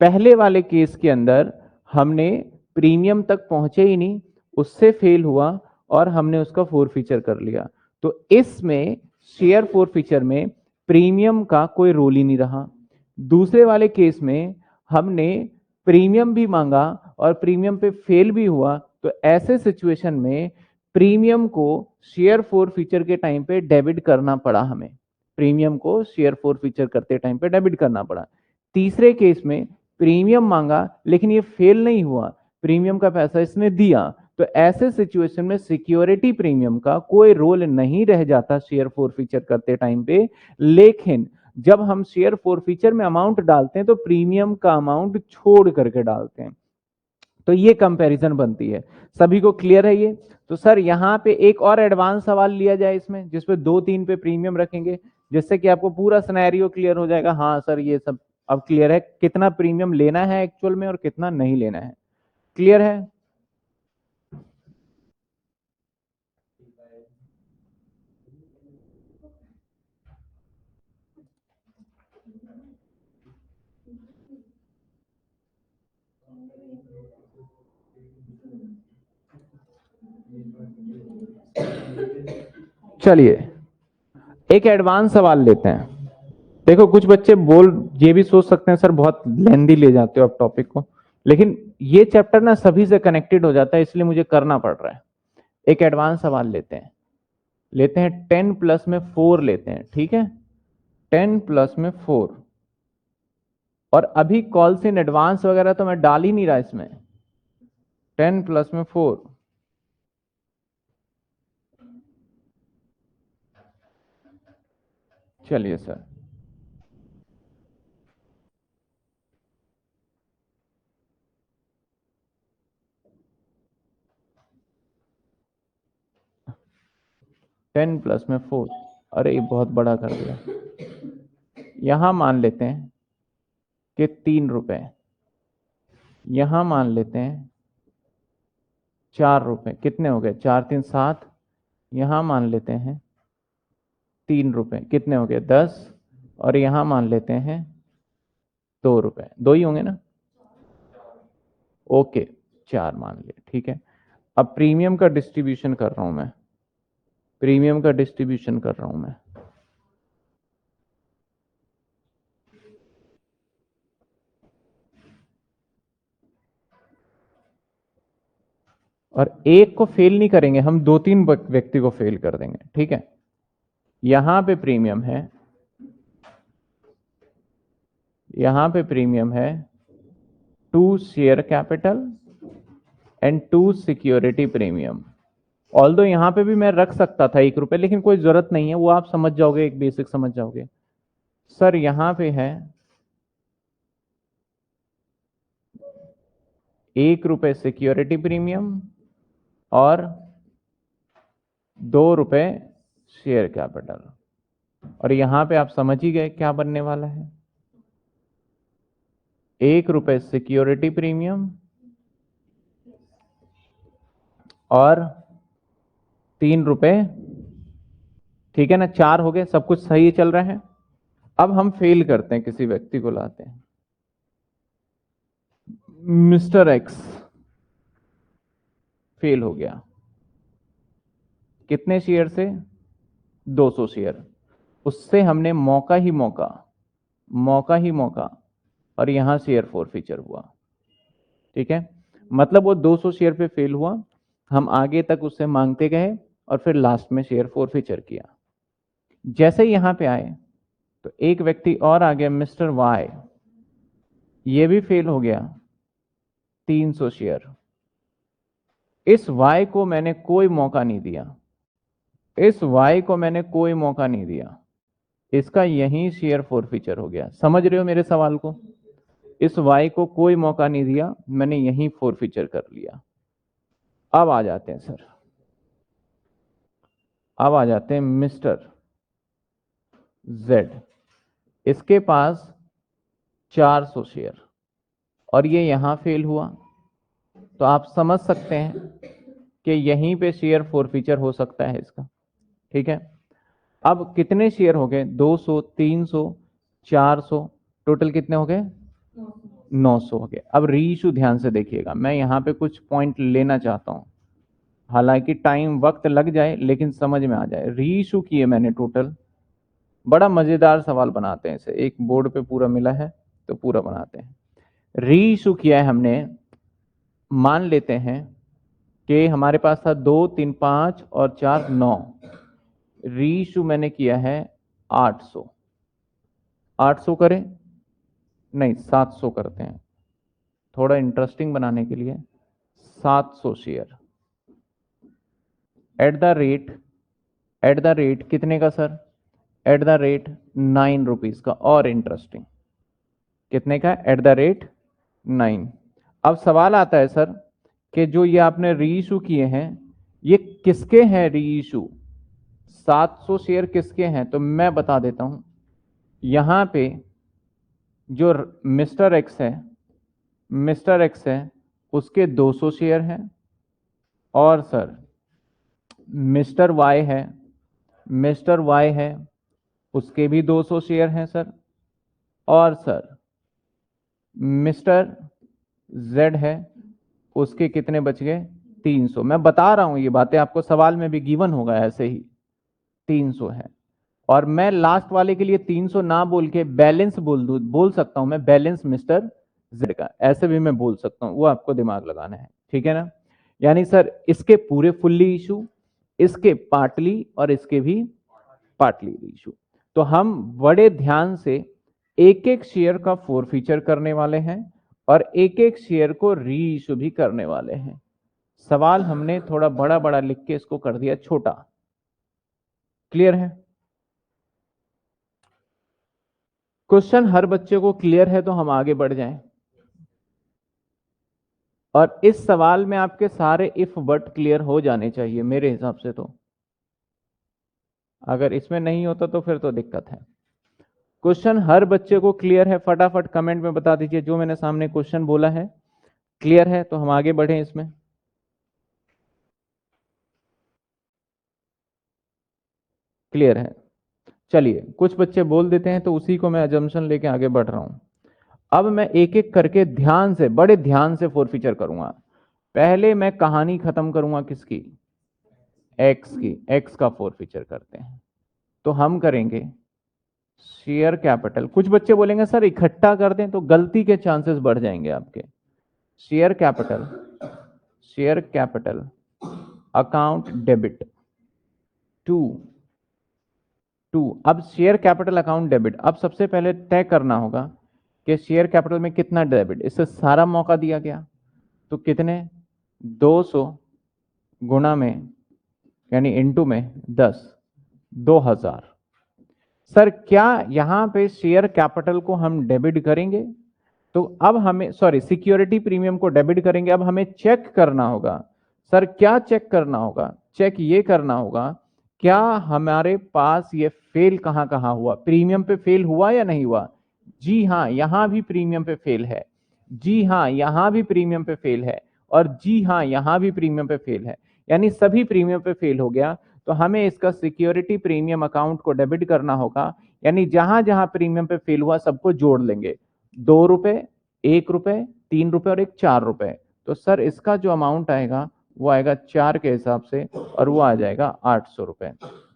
पहले वाले केस के अंदर हमने प्रीमियम तक पहुंचे ही नहीं, उससे फेल हुआ और हमने उसका फोर फीचर कर लिया। तो इसमें शेयर फोर फीचर में प्रीमियम का कोई रोल ही नहीं रहा। दूसरे वाले केस में हमने प्रीमियम भी मांगा और प्रीमियम पे फेल भी हुआ, तो ऐसे सिचुएशन में प्रीमियम को शेयर फोर फीचर के टाइम पे डेबिट करना पड़ा हमें, प्रीमियम को शेयर फोर फीचर करते टाइम पे डेबिट करना पड़ा। तीसरे केस में प्रीमियम मांगा लेकिन ये फेल नहीं हुआ, प्रीमियम का पैसा इसने दिया। तो ऐसे सिचुएशन में सिक्योरिटी प्रीमियम का कोई रोल नहीं रह जाता शेयर फोर फीचर करते टाइम पे। लेकिन जब हम शेयर फोर फीचर में अमाउंट डालते हैं तो प्रीमियम का अमाउंट छोड़ करके डालते हैं, तो ये कंपैरिजन बनती है। सभी को क्लियर है ये। तो सर यहां पे एक और एडवांस सवाल लिया जाए इसमें, जिसपे 2-3 पे प्रीमियम रखेंगे, जिससे कि आपको पूरा सिनेरियो क्लियर हो जाएगा। हाँ सर ये सब अब क्लियर है कितना प्रीमियम लेना है एक्चुअल में और कितना नहीं लेना है? क्लियर है? चलिए एक एडवांस सवाल लेते हैं। देखो कुछ बच्चे ये भी सोच सकते हैं सर बहुत लेंदी ले जाते हो आप टॉपिक को, लेकिन ये चैप्टर ना सभी से कनेक्टेड हो जाता है इसलिए मुझे करना पड़ रहा है। एक एडवांस सवाल लेते हैं 10 प्लस में 4 लेते हैं, ठीक है? 10 प्लस में 4, और अभी कॉल्स इन एडवांस वगैरह तो मैं डाल ही नहीं रहा इसमें। 10 प्लस में 4, चलिए सर। टेन प्लस में 4, अरे ये बहुत बड़ा कर दिया। यहां मान लेते हैं कि 3 रुपए, यहां मान लेते हैं 4 रुपए, कितने हो गए? 4 3 7। यहां मान लेते हैं 3 रुपए, कितने हो गए? 10। और यहां मान लेते हैं 2 रुपए, 2 ही होंगे ना? ओके, 4 मान लिए, ठीक है। अब प्रीमियम का डिस्ट्रीब्यूशन कर रहा हूं मैं, प्रीमियम का डिस्ट्रीब्यूशन कर रहा हूं मैं। और एक को फेल नहीं करेंगे हम, 2 3 व्यक्ति को फेल कर देंगे, ठीक है। यहां पे प्रीमियम है, यहां पे प्रीमियम है 2 share capital and 2 security premium. Although यहां पे भी मैं रख सकता था 1 रुपए, लेकिन कोई जरूरत नहीं है, वो आप समझ जाओगे, एक बेसिक समझ जाओगे। सर यहां पे है 1 रुपए सिक्योरिटी प्रीमियम और 2 रुपए शेयर कैपिटल, और यहां पे आप समझ ही गए क्या बनने वाला है। 1 रुपए सिक्योरिटी प्रीमियम और 3 रुपए, ठीक है ना? 4 हो गए, सब कुछ सही चल रहा है। अब हम फेल करते हैं, किसी व्यक्ति को लाते हैं, मिस्टर एक्स फेल हो गया। कितने शेयर से? 200 शेयर। उससे हमने मौका ही मौका, मौका ही मौका, और यहां शेयर फॉरफीचर हुआ, ठीक है। मतलब वो 200 शेयर पे फेल हुआ, हम आगे तक उससे मांगते गए और फिर लास्ट में शेयर फॉरफीचर किया। जैसे ही यहां पे आए तो एक व्यक्ति और आ गया, मिस्टर वाई, ये भी फेल हो गया, 300 शेयर। इस वाई को मैंने कोई मौका नहीं दिया, इस वाई को मैंने कोई मौका नहीं दिया, इसका यही शेयर फॉरफीचर हो गया। समझ रहे हो मेरे सवाल को? इस वाई को कोई मौका नहीं दिया, मैंने यही फॉरफीचर कर लिया। अब आ जाते हैं सर, अब आ जाते हैं मिस्टर जेड, इसके पास 400 शेयर और ये यहां फेल हुआ, तो आप समझ सकते हैं कि यहीं पे शेयर फॉरफीचर हो सकता है इसका, ठीक है। अब कितने शेयर हो गए? 200, 300, 400, टोटल कितने हो गए? 900 हो गए। अब री इशू ध्यान से देखिएगा, मैं यहां पे कुछ पॉइंट लेना चाहता हूं, हालांकि टाइम वक्त लग जाए लेकिन समझ में आ जाए। री इशू किए मैंने टोटल, बड़ा मजेदार सवाल बनाते हैं इसे, एक बोर्ड पे पूरा मिला है तो पूरा बनाते हैं। री इशू किया है हमने, मान लेते हैं कि हमारे पास था 2 3 5 और 4 9, री इशू मैंने किया है 800। 800 करें? नहीं, 700 करते हैं, थोड़ा इंटरेस्टिंग बनाने के लिए। 700 शेयर एट द रेट कितने का sir? At the rate 9 rupees का। और इंटरेस्टिंग, कितने का? At the rate 9। अब सवाल आता है सर कि जो ये आपने री इशू किए हैं ये किसके हैं री इशू? 700 शेयर किसके हैं? तो मैं बता देता हूं, यहां पे जो मिस्टर एक्स है उसके 200 शेयर हैं, और सर मिस्टर वाई है उसके भी 200 शेयर हैं सर, और सर मिस्टर जेड है उसके कितने बच गए 300। मैं बता रहा हूं ये बातें आपको, सवाल में भी गिवन होगा ऐसे ही 300 है। और मैं लास्ट वाले के लिए 300 ना बोल के बैलेंस बोल सकता हूं मैं, बैलेंस मिस्टर जेड का, ऐसे भी मैं बोल सकता हूं, वो आपको दिमाग लगाना है, ठीक है ना। यानी सर इसके पूरे फुल्ली इशू, इसके पार्टली, और इसके भी पार्टली इशू। तो हम बड़े ध्यान से एक एक शेयर का फोरफीचर करने वाले हैं और एक एक शेयर को री इशू भी करने वाले हैं। सवाल हमने थोड़ा बड़ा बड़ा लिख के इसको कर दिया छोटा। क्लियर है? क्वेश्चन हर बच्चे को क्लियर है तो हम आगे बढ़ जाएं। और इस सवाल में आपके सारे इफ बट क्लियर हो जाने चाहिए मेरे हिसाब से, तो अगर इसमें नहीं होता तो फिर तो दिक्कत है। क्वेश्चन हर बच्चे को क्लियर है? फटाफट कमेंट में बता दीजिए जो मैंने सामने क्वेश्चन बोला है क्लियर है, तो हम आगे बढ़ें इसमें। क्लियर है? चलिए कुछ बच्चे बोल देते हैं तो उसी को मैं अजम्पशन लेके आगे बढ़ रहा हूं। अब मैं एक एक करके ध्यान से, बड़े ध्यान से फोरफीचर करूंगा। पहले मैं कहानी खत्म करूंगा किसकी? एक्स की। एक्स का फोरफीचर करते हैं तो हम करेंगे शेयर कैपिटल। कुछ बच्चे बोलेंगे सर इकट्ठा कर दें, तो गलती के चांसेस बढ़ जाएंगे आपके। Share capital account debit to अब शेयर कैपिटल अकाउंट डेबिट, अब सबसे पहले तय करना होगा कि शेयर कैपिटल में कितना डेबिट। इससे सारा मौका दिया गया तो कितने 200 गुणा में यानी इनटू में 10 2000। सर क्या यहां पे शेयर कैपिटल को हम डेबिट करेंगे? तो अब हमें सिक्योरिटी प्रीमियम को डेबिट करेंगे। अब हमें चेक करना होगा। सर क्या चेक करना होगा? चेक ये करना होगा क्या हमारे पास ये फेल कहां कहां हुआ, प्रीमियम पे फेल हुआ या नहीं हुआ। जी हाँ यहां भी प्रीमियम पे फेल है, जी हाँ यहां भी प्रीमियम पे फेल है, और जी हाँ यहां भी प्रीमियम पे फेल है, यानी सभी प्रीमियम पे फेल हो गया। तो हमें इसका सिक्योरिटी प्रीमियम अकाउंट को डेबिट करना होगा, यानी जहां जहां प्रीमियम पे फेल हुआ सबको जोड़ लेंगे। 2 रुपए, 1 रुपए, 3 रुपए और एक 4 रुपए। तो सर इसका जो अमाउंट आएगा वो आएगा 4 के हिसाब से, और वो आ जाएगा 800 रुपए।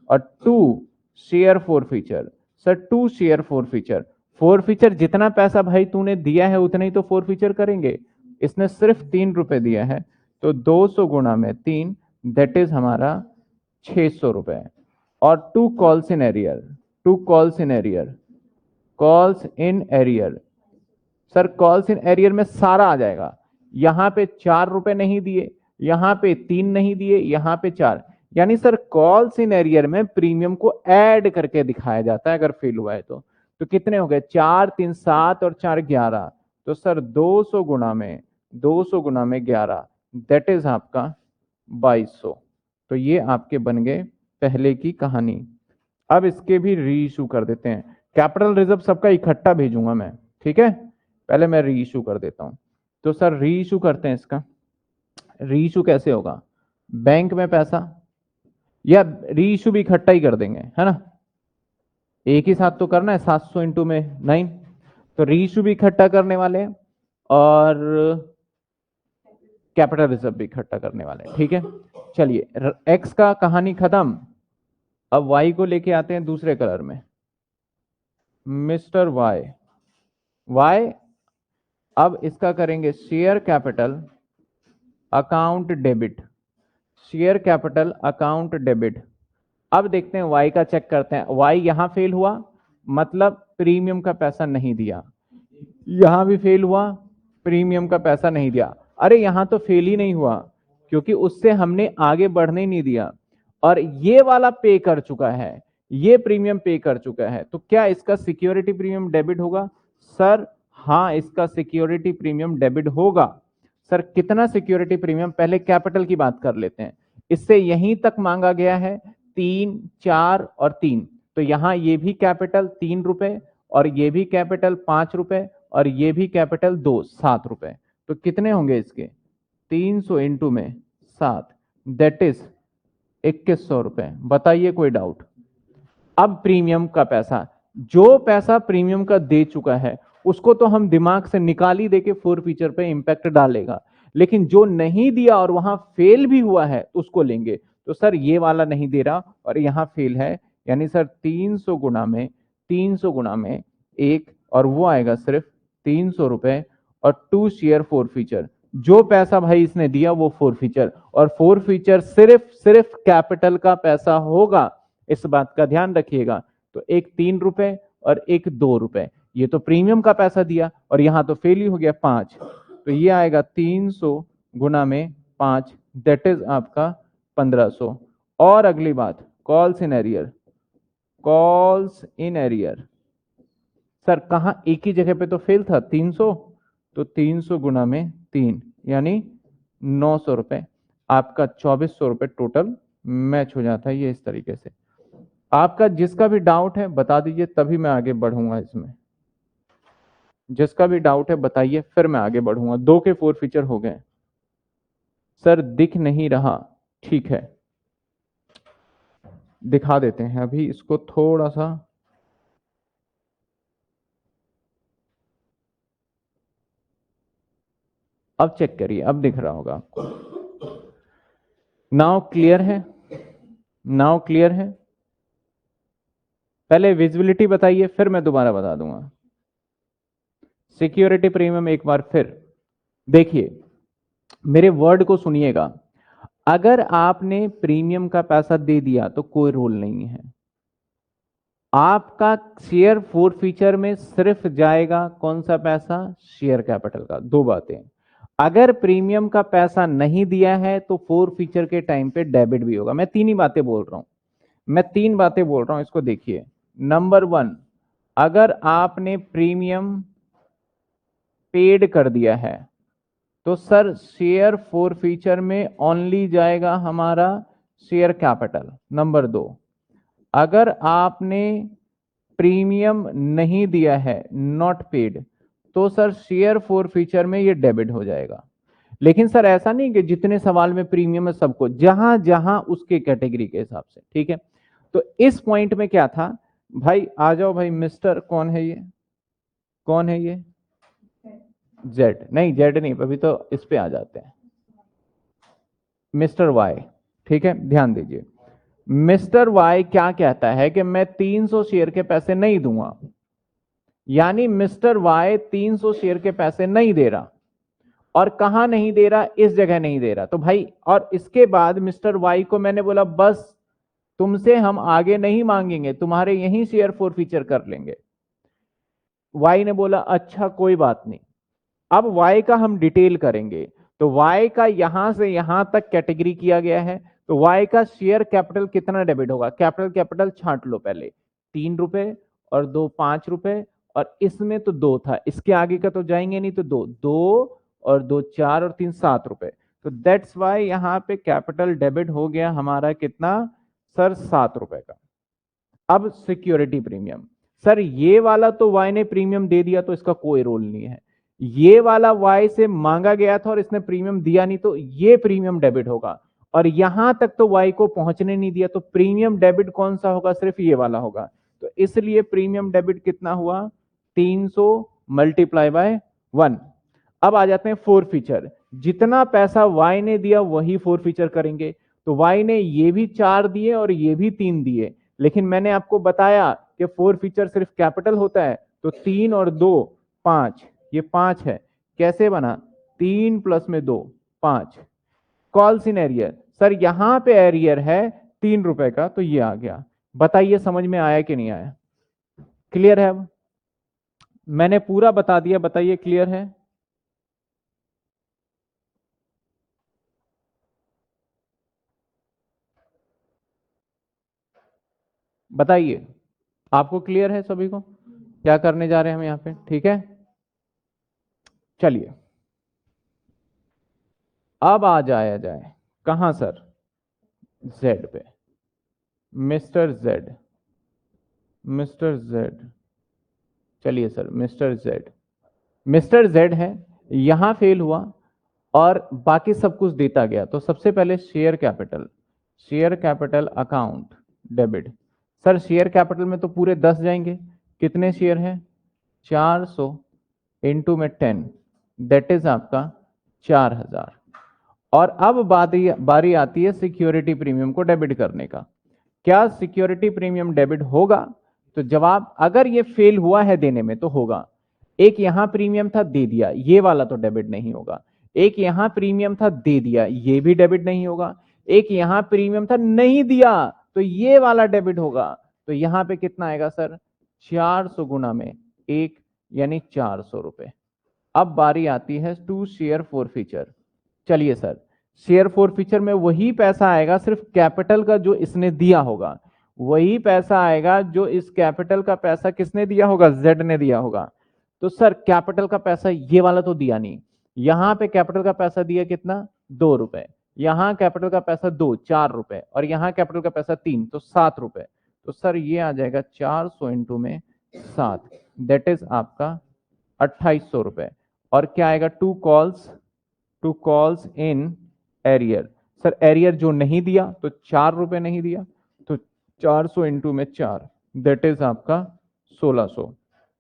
और 2 share forfeiture. Sir 2 share forfeiture जितना पैसा भाई तूने दिया है उतना ही तो फोरफीचर करेंगे। इसने सिर्फ 3 रुपए दिया है तो 200 गुणा में 3, दैट इज हमारा 600 रुपए। और 2 calls in arrear. Sir calls in arrear में सारा आ जाएगा। यहां पे 4 रुपए नहीं दिए, यहां पे 3 नहीं दिए, यहां पे 4, यानी सर कॉल्स इन एरियर में प्रीमियम को ऐड करके दिखाया जाता है अगर फेल हुआ है तो कितने हो गए 4 3 7 और 4 11। तो सर 200 गुना में 11, दैट इज आपका 2200। तो ये आपके बन गए पहले की कहानी। अब इसके भी री इशू कर देते हैं। कैपिटल रिजर्व सबका इकट्ठा भेजूंगा मैं, ठीक है, पहले मैं री इशू कर देता हूं। तो सर री इशू करते हैं इसका। री इशू कैसे होगा? बैंक में पैसा, या री इशू भी इकट्ठा ही कर देंगे, है ना, एक ही साथ तो करना है, 700 इंटू में 9। तो री इशू भी इकट्ठा करने वाले हैं और कैपिटल रिजर्व भी इकट्ठा करने वाले हैं, ठीक है। चलिए एक्स का कहानी खत्म। अब वाई को लेके आते हैं दूसरे कलर में, मिस्टर वाई। अब इसका करेंगे शेयर कैपिटल अकाउंट डेबिट। अब देखते हैं वाई का चेक करते हैं। वाई यहां फेल हुआ, मतलब प्रीमियम का पैसा नहीं दिया। यहां भी फेल हुआ, प्रीमियम का पैसा नहीं दिया। अरे यहां तो फेल ही नहीं हुआ क्योंकि उससे हमने आगे बढ़ने नहीं दिया, और ये वाला पे कर चुका है, ये प्रीमियम पे कर चुका है। तो क्या इसका सिक्योरिटी प्रीमियम डेबिट होगा? सर हाँ इसका सिक्योरिटी प्रीमियम डेबिट होगा। सर कितना सिक्योरिटी प्रीमियम? पहले कैपिटल की बात कर लेते हैं। इससे यहीं तक मांगा गया है 3 4 और 3, तो यहां ये भी कैपिटल 3 रुपए और ये भी कैपिटल 5 रुपए और ये भी कैपिटल 2, 7 रुपए। तो कितने होंगे इसके? 300 इंटू में 7, दैट इज 2100 रुपए। बताइए कोई डाउट? अब प्रीमियम का पैसा, जो पैसा प्रीमियम का दे चुका है उसको तो हम दिमाग से निकाल ही दे के फोर फीचर पे इंपैक्ट डालेगा, लेकिन जो नहीं दिया और वहां फेल भी हुआ है उसको लेंगे। तो सर ये वाला नहीं दे रहा और यहां फेल है, यानी सर 300 गुना में 300 गुना में एक, और वो आएगा सिर्फ 300 रुपए और 2 शेयर फोर फीचर। जो पैसा भाई इसने दिया वो फोर फीचर, और फोर फीचर सिर्फ सिर्फ कैपिटल का पैसा होगा, इस बात का ध्यान रखिएगा। तो एक 3 रुपए और एक 2 रुपए, ये तो प्रीमियम का पैसा दिया और यहां तो फेल ही हो गया 5। तो ये आएगा 300 गुना में 5, दैट इज आपका 1500। और अगली बात, calls in arrear. Calls in arrear sir कहां, एक ही जगह पे तो फेल था 300, तो 300 गुना में 3 यानी 900 रुपए। आपका 2400 रुपए टोटल मैच हो जाता है ये इस तरीके से। आपका जिसका भी डाउट है बता दीजिए, तभी मैं आगे बढ़ूंगा इसमें। जिसका भी डाउट है बताइए, फिर मैं आगे बढ़ूंगा। 2 के 4 फीचर हो गए। सर दिख नहीं रहा, ठीक है दिखा देते हैं अभी इसको थोड़ा सा। अब चेक करिए, अब दिख रहा होगा आपको। नाउ क्लियर है? नाउ क्लियर है? पहले विजिबिलिटी बताइए फिर मैं दोबारा बता दूंगा। सिक्योरिटी प्रीमियम एक बार फिर देखिए, मेरे वर्ड को सुनिएगा। अगर आपने प्रीमियम का पैसा दे दिया तो कोई रोल नहीं है, आपका शेयर फोर फीचर में सिर्फ जाएगा कौन सा पैसा? शेयर कैपिटल का। दो बातें, अगर प्रीमियम का पैसा नहीं दिया है तो फोर फीचर के टाइम पे डेबिट भी होगा। मैं तीन ही बातें बोल रहा हूं, मैं तीन बातें बोल रहा हूं, इसको देखिए। नंबर 1, अगर आपने प्रीमियम पेड कर दिया है तो सर शेयर फोर फीचर में ओनली जाएगा हमारा शेयर कैपिटल। नंबर 2, अगर आपने प्रीमियम नहीं दिया है, नॉट पेड, तो सर शेयर फोर फीचर में ये डेबिट हो जाएगा। लेकिन सर ऐसा नहीं कि जितने सवाल में प्रीमियम है सबको, जहां जहां उसके कैटेगरी के हिसाब से, ठीक है। तो इस पॉइंट में क्या था भाई, आ जाओ भाई मिस्टर, कौन है ये, कौन है ये? जेड नहीं, जेड नहीं, अभी तो इस पे आ जाते हैं। मिस्टर वाई, ठीक है, ध्यान दीजिए। मिस्टर वाई क्या कहता है कि मैं 300 शेयर के पैसे नहीं दूंगा, यानी मिस्टर वाई 300 शेयर के पैसे नहीं दे रहा। और कहां नहीं दे रहा? इस जगह नहीं दे रहा। तो भाई, और इसके बाद मिस्टर वाई को मैंने बोला बस तुमसे हम आगे नहीं मांगेंगे, तुम्हारे यहीं शेयर फोर फीचर कर लेंगे। वाई ने बोला अच्छा कोई बात नहीं। अब वाई का हम डिटेल करेंगे। तो वाई का यहां से यहां तक कैटेगरी किया गया है, तो वाई का शेयर कैपिटल कितना डेबिट होगा? कैपिटल कैपिटल छांट लो पहले, 3 रुपए और 2 5 रुपए, और इसमें तो 2 था, इसके आगे का तो जाएंगे नहीं, तो 2 2 और 2 4 और 3 7 रुपए। तो दैट्स वाई यहां पे कैपिटल डेबिट हो गया हमारा कितना सर? 7 रुपए का। अब सिक्योरिटी प्रीमियम, सर ये वाला तो वाई ने प्रीमियम दे दिया तो इसका कोई रोल नहीं है। ये वाला वाई से मांगा गया था और इसने प्रीमियम दिया नहीं, तो ये प्रीमियम डेबिट होगा। और यहां तक तो वाई को पहुंचने नहीं दिया, तो प्रीमियम डेबिट कौन सा होगा? सिर्फ ये वाला होगा। तो इसलिए प्रीमियम डेबिट कितना हुआ? 300 मल्टीप्लाई बाय 1। अब आ जाते हैं फोर फीचर। जितना पैसा वाई ने दिया वही फोर फीचर करेंगे। तो वाई ने ये भी 4 दिए और ये भी 3 दिए, लेकिन मैंने आपको बताया कि फोर फीचर सिर्फ कैपिटल होता है। तो 3 और 2 5, ये 5 है। कैसे बना? 3 प्लस में 2 5। कॉल्स इन एरियर, सर यहां पे एरियर है 3 रुपए का, तो ये आ गया। बताइए समझ में आया कि नहीं आया? क्लियर है? अब मैंने पूरा बता दिया, बताइए क्लियर है? बताइए, आपको क्लियर है सभी को क्या करने जा रहे हैं हम यहां पे? ठीक है, चलिए अब आ जाया जाए कहां सर? जेड पे। मिस्टर जेड, मिस्टर जेड, चलिए सर, मिस्टर जेड है, यहां फेल हुआ और बाकी सब कुछ देता गया। तो सबसे पहले share capital account debit. Sir share capital में तो पूरे 10 जाएंगे, कितने शेयर हैं? 400 इंटू में 10, दैट इज आपका 4000। और अब बारी आती है सिक्योरिटी प्रीमियम को डेबिट करने का। क्या सिक्योरिटी प्रीमियम डेबिट होगा? तो जवाब, अगर ये फेल हुआ है देने में तो होगा। एक यहां प्रीमियम था, दे दिया, ये वाला तो डेबिट नहीं होगा। एक यहां प्रीमियम था, दे दिया, ये भी डेबिट नहीं होगा। एक यहां प्रीमियम था, नहीं दिया, तो ये वाला डेबिट होगा। तो यहां पे कितना आएगा सर? 400 गुना में 1, यानी 400 रुपए। अब बारी आती है टू शेयर फॉरफीचर। चलिए सर, शेयर फॉरफीचर में वही पैसा आएगा, सिर्फ कैपिटल का जो इसने दिया होगा वही पैसा आएगा जो इस कैपिटल का पैसा किसने दिया होगा? जेड ने दिया होगा। तो सर कैपिटल का पैसा ये वाला तो दिया नहीं, यहां पे कैपिटल का पैसा दिया कितना? 2 रुपए, यहां कैपिटल का पैसा 2, 4 रुपए, और यहां कैपिटल का पैसा 3, तो 7 रुपए। तो सर ये आ जाएगा 400 इंटू में 7, दैट इज आपका 2800 रुपए। और क्या आएगा? To calls in arrear. Sir arrear जो नहीं दिया तो 4 रुपए नहीं दिया, तो 400 इंटू में 4, दैट इज आपका 1600।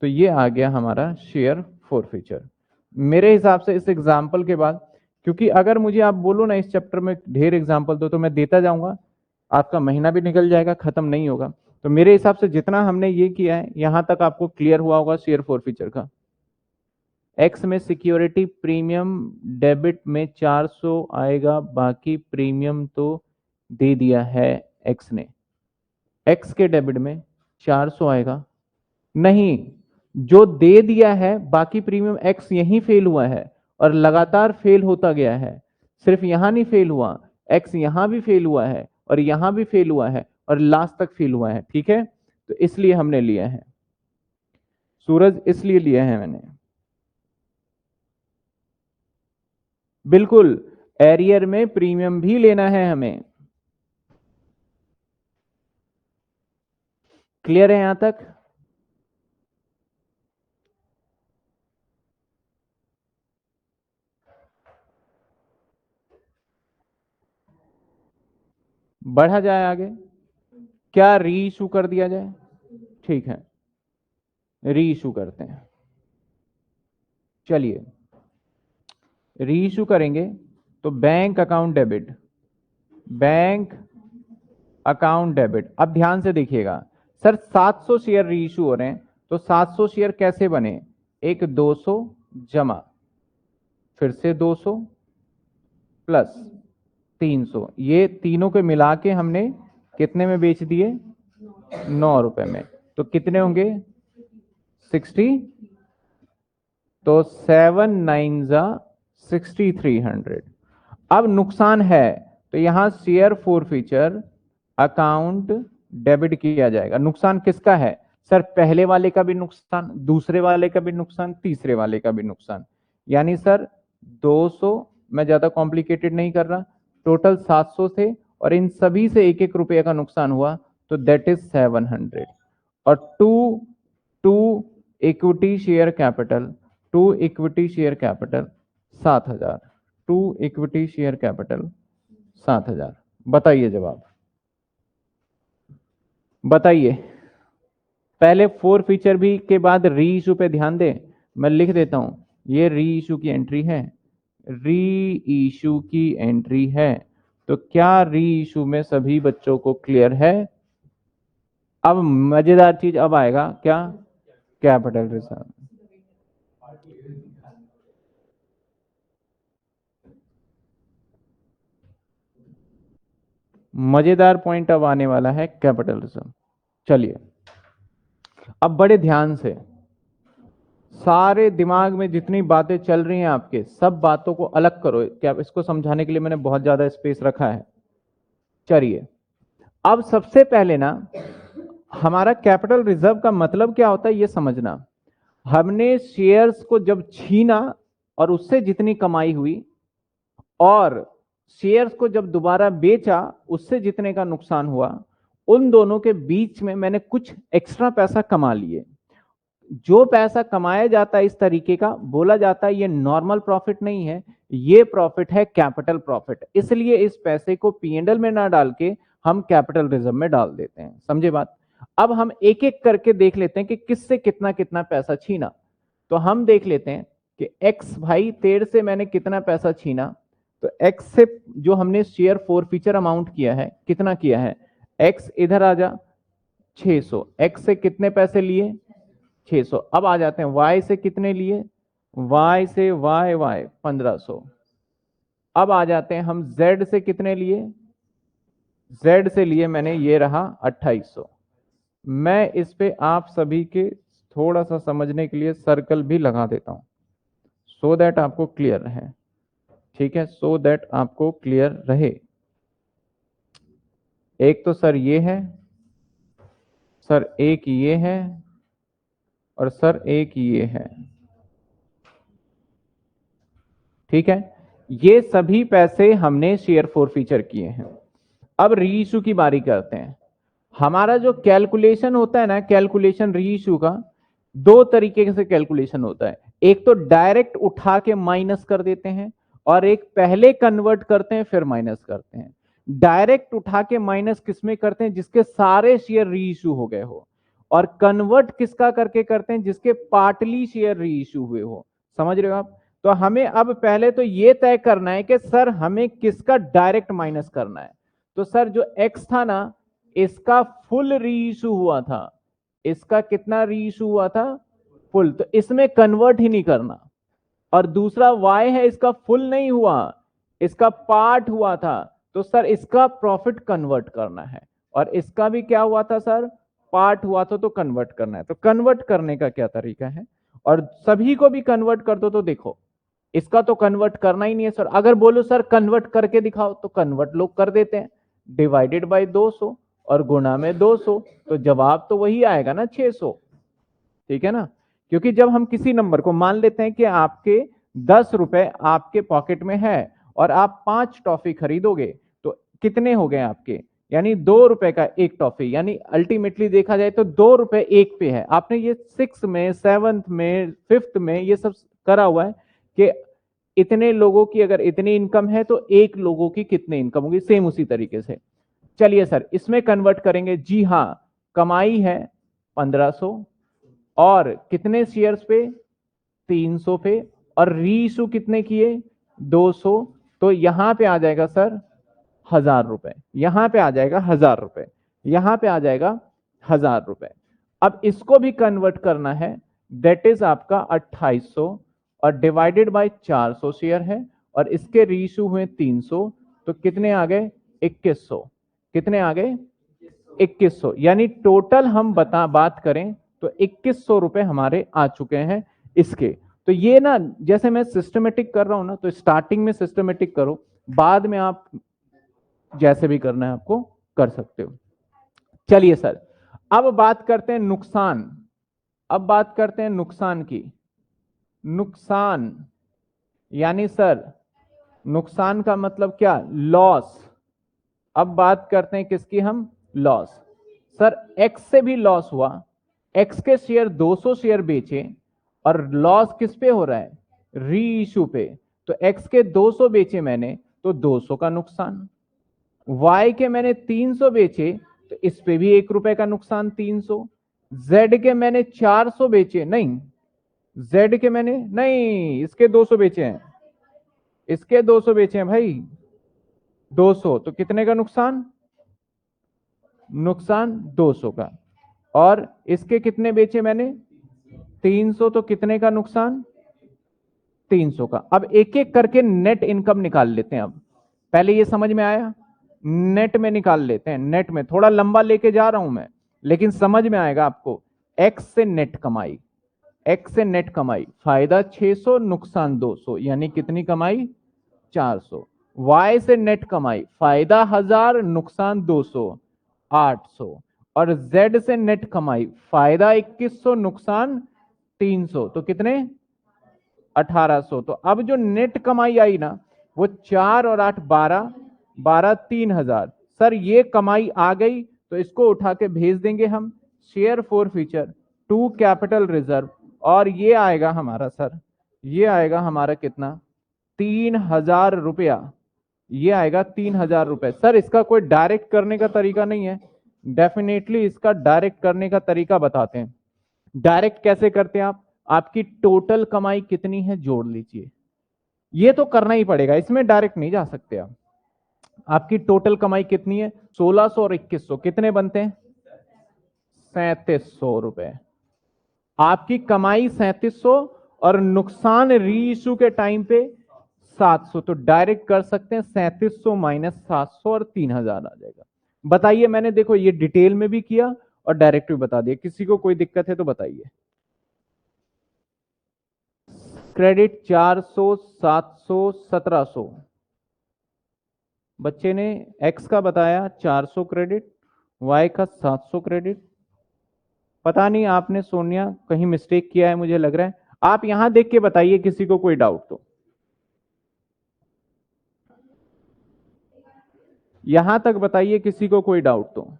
तो ये आ गया हमारा शेयर फॉरफीचर। मेरे हिसाब से इस एग्जाम्पल के बाद, क्योंकि अगर मुझे आप बोलो ना इस चैप्टर में ढेर एग्जाम्पल दो, तो मैं देता जाऊंगा, आपका महीना भी निकल जाएगा, खत्म नहीं होगा। तो मेरे हिसाब से जितना हमने ये किया है यहां तक आपको क्लियर हुआ होगा शेयर फॉरफीचर का। एक्स में सिक्योरिटी प्रीमियम डेबिट में 400 आएगा, बाकी प्रीमियम तो दे दिया है एक्स ने। एक्स के डेबिट में 400 आएगा नहीं, जो दे दिया है बाकी प्रीमियम एक्स यहीं फेल हुआ है और लगातार फेल होता गया है। सिर्फ यहां नहीं फेल हुआ, एक्स यहां भी फेल हुआ है और यहां भी फेल हुआ है और लास्ट तक फेल हुआ है। ठीक है, तो इसलिए हमने लिया है सूरज, इसलिए लिया है मैंने। बिल्कुल, एरियर में प्रीमियम भी लेना है हमें। क्लियर है यहां तक? बढ़ा जाए आगे, क्या री इशू कर दिया जाए? ठीक है, री इशू करते हैं। चलिए री इशू करेंगे तो bank account debit, bank account debit. अब ध्यान से देखिएगा सर, 700 शेयर री इशू हो रहे हैं, तो 700 शेयर कैसे बने? एक 200 जमा, फिर से 200 प्लस 300, ये तीनों के मिला के हमने कितने में बेच दिए? 9 रुपए में। तो कितने होंगे? 60, तो 7 9 जा 6300। अब नुकसान है तो यहां शेयर फॉरफीचर अकाउंट डेबिट किया जाएगा। नुकसान किसका है सर? पहले वाले का भी नुकसान, दूसरे वाले का भी नुकसान, तीसरे वाले का भी नुकसान। यानी सर 200, मैं ज्यादा कॉम्प्लिकेटेड नहीं कर रहा, टोटल 700 थे और इन सभी से 1-1 रुपये का नुकसान हुआ, तो दैट इज 700। और to equity share capital, to equity share capital 7000, to equity share capital 7000। बताइए जवाब, बताइए। पहले फोर फीचर भी के बाद री इशू पे ध्यान दें, मैं लिख देता हूं, ये री इशू की एंट्री है, री इशू की एंट्री है। तो क्या री इशू में सभी बच्चों को क्लियर है? अब मजेदार चीज अब आएगा, क्या? Capital reserve. मजेदार पॉइंट अब आने वाला है, कैपिटल रिजर्व। चलिए अब बड़े ध्यान से सारे दिमाग में जितनी बातें चल रही हैं आपके, सब बातों को अलग करो। क्या इसको समझाने के लिए मैंने बहुत ज्यादा स्पेस रखा है। चलिए अब सबसे पहले ना, हमारा कैपिटल रिजर्व का मतलब क्या होता है ये समझना। हमने शेयर्स को जब छीना और उससे जितनी कमाई हुई, और शेयर्स को जब दोबारा बेचा उससे जितने का नुकसान हुआ, उन दोनों के बीच में मैंने कुछ एक्स्ट्रा पैसा कमा लिए। जो पैसा कमाया जाता है इस तरीके का बोला जाता है ये नॉर्मल प्रॉफिट नहीं है, ये प्रॉफिट है कैपिटल प्रॉफिट। इसलिए इस पैसे को पीएनएल में ना डाल के हम कैपिटल रिजर्व में डाल देते हैं। समझे बात? अब हम एक एक करके देख लेते हैं कि किससे कितना कितना पैसा छीना। तो हम देख लेते हैं कि एक्स भाई तेरे से मैंने कितना पैसा छीना। तो एक्स से जो हमने शेयर फॉरफीचर अमाउंट किया है, कितना किया है? एक्स इधर आ जा 600। एक्स से कितने पैसे लिए? 600। अब आ जाते हैं वाई से कितने लिए? वाई से वाई 1500। अब आ जाते हैं हम जेड से कितने लिए? जेड से लिए मैंने ये रहा 2800। मैं इस पे आप सभी के थोड़ा सा समझने के लिए सर्कल भी लगा देता हूं सो दैट आपको क्लियर रहे। ठीक है, सो दैट आपको क्लियर रहे। एक तो सर ये है, सर एक ये है, और सर एक ये है। ठीक है, ये सभी पैसे हमने शेयर फॉरफीचर किए हैं। अब री इशू की बारी करते हैं। हमारा जो कैलकुलेशन होता है ना, कैलकुलेशन री इशू का दो तरीके से कैलकुलेशन होता है। एक तो डायरेक्ट उठा के माइनस कर देते हैं, और एक पहले कन्वर्ट करते हैं फिर माइनस करते हैं। डायरेक्ट उठा के माइनस किसमें करते हैं? जिसके सारे शेयर री इशू हो गए हो। और कन्वर्ट किसका करके करते हैं? जिसके पार्टली शेयर री इशू हुए हो। समझ रहे हो आप? तो हमें अब पहले तो ये तय करना है कि सर हमें किसका डायरेक्ट माइनस करना है। तो सर जो एक्स था ना, इसका फुल री इशू हुआ था। इसका कितना री इशू हुआ था? फुल। तो इसमें कन्वर्ट ही नहीं करना। और दूसरा वाई है, इसका फुल नहीं हुआ, इसका पार्ट हुआ था। तो सर इसका प्रॉफिट कन्वर्ट करना है। और इसका भी क्या हुआ था सर? पार्ट हुआ था, तो कन्वर्ट करना है। तो कन्वर्ट करने का क्या तरीका है? और सभी को भी कन्वर्ट कर दो। तो देखो, इसका तो कन्वर्ट करना ही नहीं है सर। अगर बोलो सर कन्वर्ट करके दिखाओ, तो कन्वर्ट लोग कर देते हैं। डिवाइडेड बाय 200 और गुणा में 200, तो जवाब तो वही आएगा ना, 600। ठीक है ना? क्योंकि जब हम किसी नंबर को मान लेते हैं कि आपके 10 रुपए आपके पॉकेट में है और आप 5 टॉफी खरीदोगे, तो कितने हो गए आपके? यानी 2 रुपए का एक टॉफी। यानी अल्टीमेटली देखा जाए तो 2 रुपए एक पे है। आपने ये 6 में, 7th में, 5th में ये सब करा हुआ है कि इतने लोगों की अगर इतनी इनकम है तो एक लोगों की कितनी इनकम होगी, सेम उसी तरीके से। चलिए सर इसमें कन्वर्ट करेंगे। जी हां, कमाई है 1500 और कितने शेयर्स पे? 300 पे। और रीइशू कितने किए? 200। तो यहां पे आ जाएगा सर 1000 रुपए। यहां पे आ जाएगा 1000 रुपए। यहां पे आ जाएगा 1000 रुपए। अब इसको भी कन्वर्ट करना है, दैट इज आपका 2800 और डिवाइडेड बाय 400 शेयर है, और इसके रीइशू हुए 300। तो कितने आ गए? 2100। कितने आ गए? 2100। यानी टोटल हम बात करें तो 2100 रुपए हमारे आ चुके हैं इसके। तो ये ना, जैसे मैं सिस्टमेटिक कर रहा हूं ना, तो स्टार्टिंग में सिस्टमेटिक करो, बाद में आप जैसे भी करना है आपको कर सकते हो। चलिए सर, अब बात करते हैं नुकसान। अब बात करते हैं नुकसान की। नुकसान यानी सर, नुकसान का मतलब क्या? लॉस। अब बात करते हैं किसकी हम? लॉस। सर एक्स से भी लॉस हुआ। एक्स के शेयर 200 शेयर बेचे, और लॉस किस पे हो रहा है? री इशू पे। तो एक्स के 200 बेचे मैंने, तो 200 का नुकसान। वाई के मैंने 300 बेचे, तो इस पे भी 1 रुपए का नुकसान, 300। जेड के मैंने 400 बेचे, नहीं, जेड के मैंने नहीं, इसके 200 बेचे हैं, इसके 200 बेचे हैं भाई, 200। तो कितने का नुकसान? नुकसान 200 का। और इसके कितने बेचे मैंने? 300। तो कितने का नुकसान? 300 का। अब एक एक करके नेट इनकम निकाल लेते हैं। अब पहले ये समझ में आया? नेट में निकाल लेते हैं। नेट में थोड़ा लंबा लेके जा रहा हूं मैं, लेकिन समझ में आएगा आपको। एक्स से नेट कमाई, एक्स से नेट कमाई, फायदा 600, नुकसान 200, यानी कितनी कमाई? 400। वाई से नेट कमाई, फायदा 1000, नुकसान 200, 800। और जेड से नेट कमाई, फायदा 2100, नुकसान 300, तो कितने? 1800। तो अब जो नेट कमाई आई ना, वो 4 और 8 12, 12 3000। सर ये कमाई आ गई, तो इसको उठा के भेज देंगे हम share forfeiture. To capital reserve, और ये आएगा हमारा सर, ये आएगा हमारा कितना, 3,000 रुपया। ये आएगा 3,000 रुपये। सर इसका कोई डायरेक्ट करने का तरीका नहीं है? डेफिनेटली इसका डायरेक्ट करने का तरीका बताते हैं। डायरेक्ट कैसे करते हैं आप? आपकी टोटल कमाई कितनी है जोड़ लीजिए, ये तो करना ही पड़ेगा, इसमें डायरेक्ट नहीं जा सकते आप। आपकी टोटल कमाई कितनी है? 1,600 और 2,100 कितने बनते हैं? 3,700 रुपए। आपकी कमाई 3,700 और नुकसान री इशू के टाइम पे 700, तो डायरेक्ट कर सकते हैं 3,700 माइनस 700 और 3,000 आ जाएगा। बताइए, मैंने देखो ये डिटेल में भी किया और डायरेक्ट भी बता दिया, किसी को कोई दिक्कत है तो बताइए। क्रेडिट 400, 700, 1,700। बच्चे ने एक्स का बताया 400 क्रेडिट, वाई का 700 क्रेडिट। पता नहीं आपने सोनिया कहीं मिस्टेक किया है, मुझे लग रहा है। आप यहां देख के बताइए किसी को कोई डाउट तो। यहां तक बताइए किसी को कोई डाउट तो।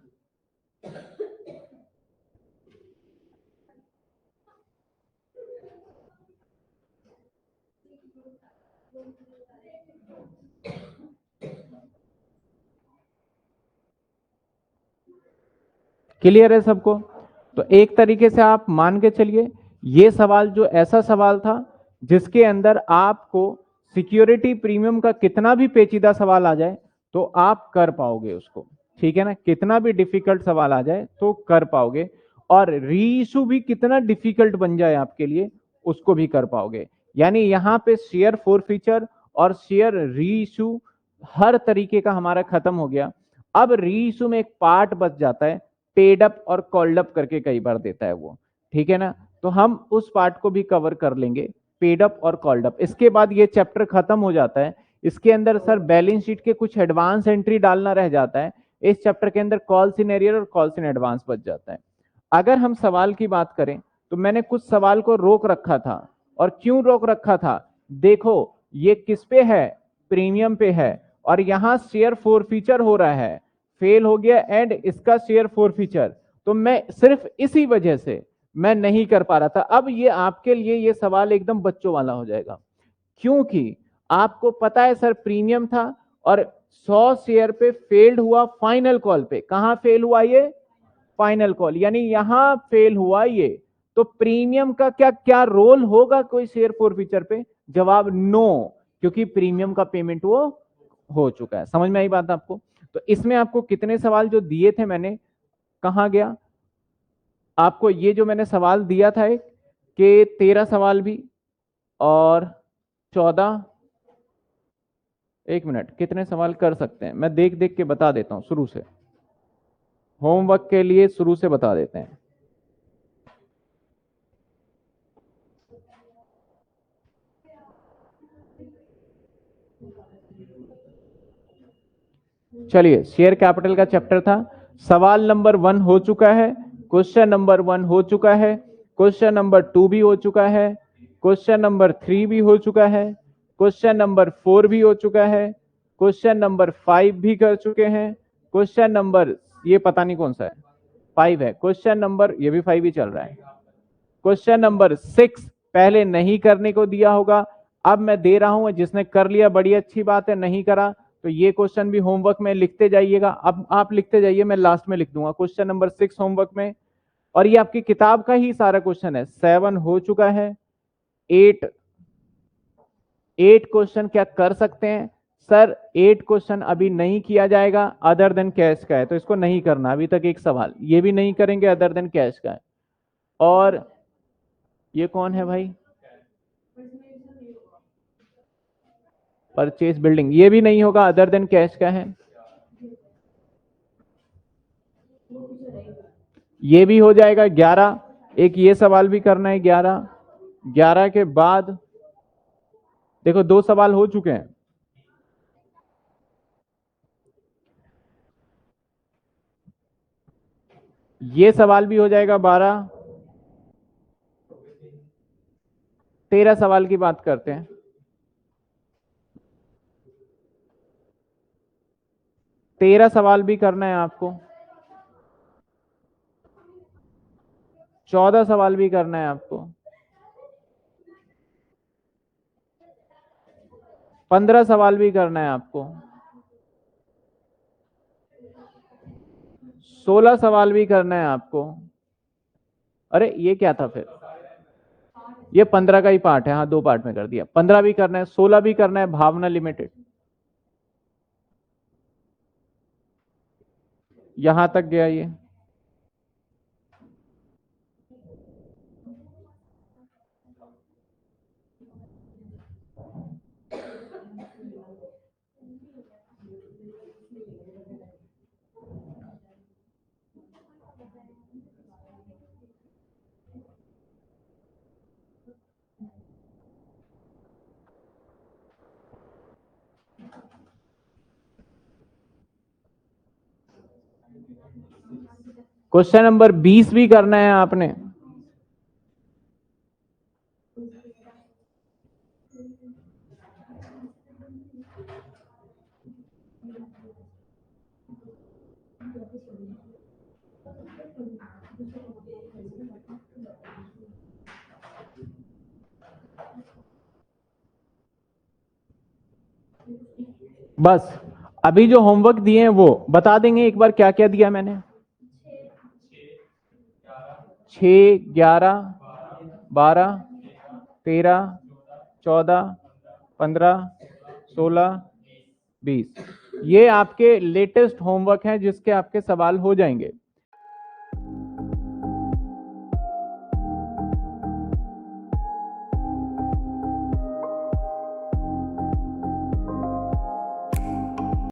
क्लियर है सबको? तो एक तरीके से आप मान के चलिए, ये सवाल जो ऐसा सवाल था जिसके अंदर आपको सिक्योरिटी प्रीमियम का कितना भी पेचीदा सवाल आ जाए तो आप कर पाओगे उसको, ठीक है ना? कितना भी डिफिकल्ट सवाल आ जाए तो कर पाओगे, और री इशू भी कितना डिफिकल्ट बन जाए आपके लिए उसको भी कर पाओगे। यानी यहां पे शेयर फोर फीचर और शेयर री इशू हर तरीके का हमारा खत्म हो गया। अब री इशू में एक पार्ट बच जाता है, पेड अप और कॉल्ड अप करके कई बार देता है वो, ठीक है ना? तो हम उस पार्ट को भी कवर कर लेंगे, पेड अप और कॉल्ड अप। इसके बाद ये चैप्टर खत्म हो जाता है। इसके अंदर सर बैलेंस शीट के कुछ एडवांस एंट्री डालना रह जाता है। इस चैप्टर के अंदर कॉल्स इन एरियर और कॉल्स इन एडवांस बच जाता है। अगर हम सवाल की बात करें तो मैंने कुछ सवाल को रोक रखा था, और क्यों रोक रखा था? देखो ये किस पे है? प्रीमियम पे है, और यहां शेयर फोर फीचर हो रहा है, फेल हो गया एंड इसका शेयर फोर फीचर, तो मैं सिर्फ इसी वजह से मैं नहीं कर पा रहा था। अब ये आपके लिए ये सवाल एकदम बच्चों वाला हो जाएगा, क्योंकि आपको पता है सर प्रीमियम था और 100 शेयर पे फेल्ड हुआ फाइनल कॉल पे। कहां फेल हुआ? ये फाइनल कॉल, यानी यहां फेल हुआ ये। तो प्रीमियम का क्या क्या रोल होगा कोई शेयर फोर फीचर पे? जवाब नो, क्योंकि प्रीमियम का पेमेंट वो हो चुका है। समझ में आई बात आपको? तो इसमें आपको कितने सवाल जो दिए थे मैंने, कहां गया आपको ये जो मैंने सवाल दिया था एक, कि 13 सवाल भी और 14, एक मिनट, कितने सवाल कर सकते हैं मैं देख देख के बता देता हूं शुरू से, होमवर्क के लिए शुरू से बता देते हैं। चलिए, शेयर कैपिटल का चैप्टर था। सवाल नंबर 1 हो चुका है, क्वेश्चन नंबर 1 हो चुका है, क्वेश्चन नंबर 2 भी हो चुका है, क्वेश्चन नंबर 3 भी हो चुका है, क्वेश्चन नंबर 4 भी हो चुका है, क्वेश्चन नंबर 5 भी कर चुके हैं, क्वेश्चन नंबर, ये पता नहीं कौन सा है, 5 है, क्वेश्चन नंबर, ये भी 5 ही चल रहा है, क्वेश्चन नंबर 6 पहले नहीं करने को दिया होगा, अब मैं दे रहा हूं, जिसने कर लिया बड़ी अच्छी बात है, नहीं करा तो ये क्वेश्चन भी होमवर्क में लिखते जाइएगा। अब आप लिखते जाइए, मैं लास्ट में लिख दूंगा क्वेश्चन नंबर 6 होमवर्क में। और ये आपकी किताब का ही सारा क्वेश्चन है। 7 हो चुका है, 8 क्वेश्चन क्या कर सकते हैं सर? 8 क्वेश्चन अभी नहीं किया जाएगा, अदर देन कैश का है तो इसको नहीं करना अभी तक। एक सवाल ये भी नहीं करेंगे, अदर देन कैश का है। और ये कौन है भाई? परचेज बिल्डिंग, ये भी नहीं होगा, अदर देन कैश का है। ये भी हो जाएगा 11। एक ये सवाल भी करना है 11। 11 के बाद देखो 2 सवाल हो चुके हैं। ये सवाल भी हो जाएगा 12। 13 सवाल की बात करते हैं। 13 सवाल भी करना है आपको। 14 सवाल भी करना है आपको, 15 सवाल भी करना है आपको, 16 सवाल भी करना है आपको। अरे ये क्या था फिर, ये 15 का ही पार्ट है, हाँ 2 पार्ट में कर दिया। 15 भी करना है, 16 भी करना है, भावना लिमिटेड। यहां तक गया ये। क्वेश्चन नंबर 20 भी करना है आपने। बस अभी जो होमवर्क दिए हैं वो बता देंगे एक बार क्या क्या दिया मैंने। 6, 11, 12, 13, 14, 15, 16, 20, ये आपके लेटेस्ट होमवर्क हैं जिसके आपके सवाल हो जाएंगे।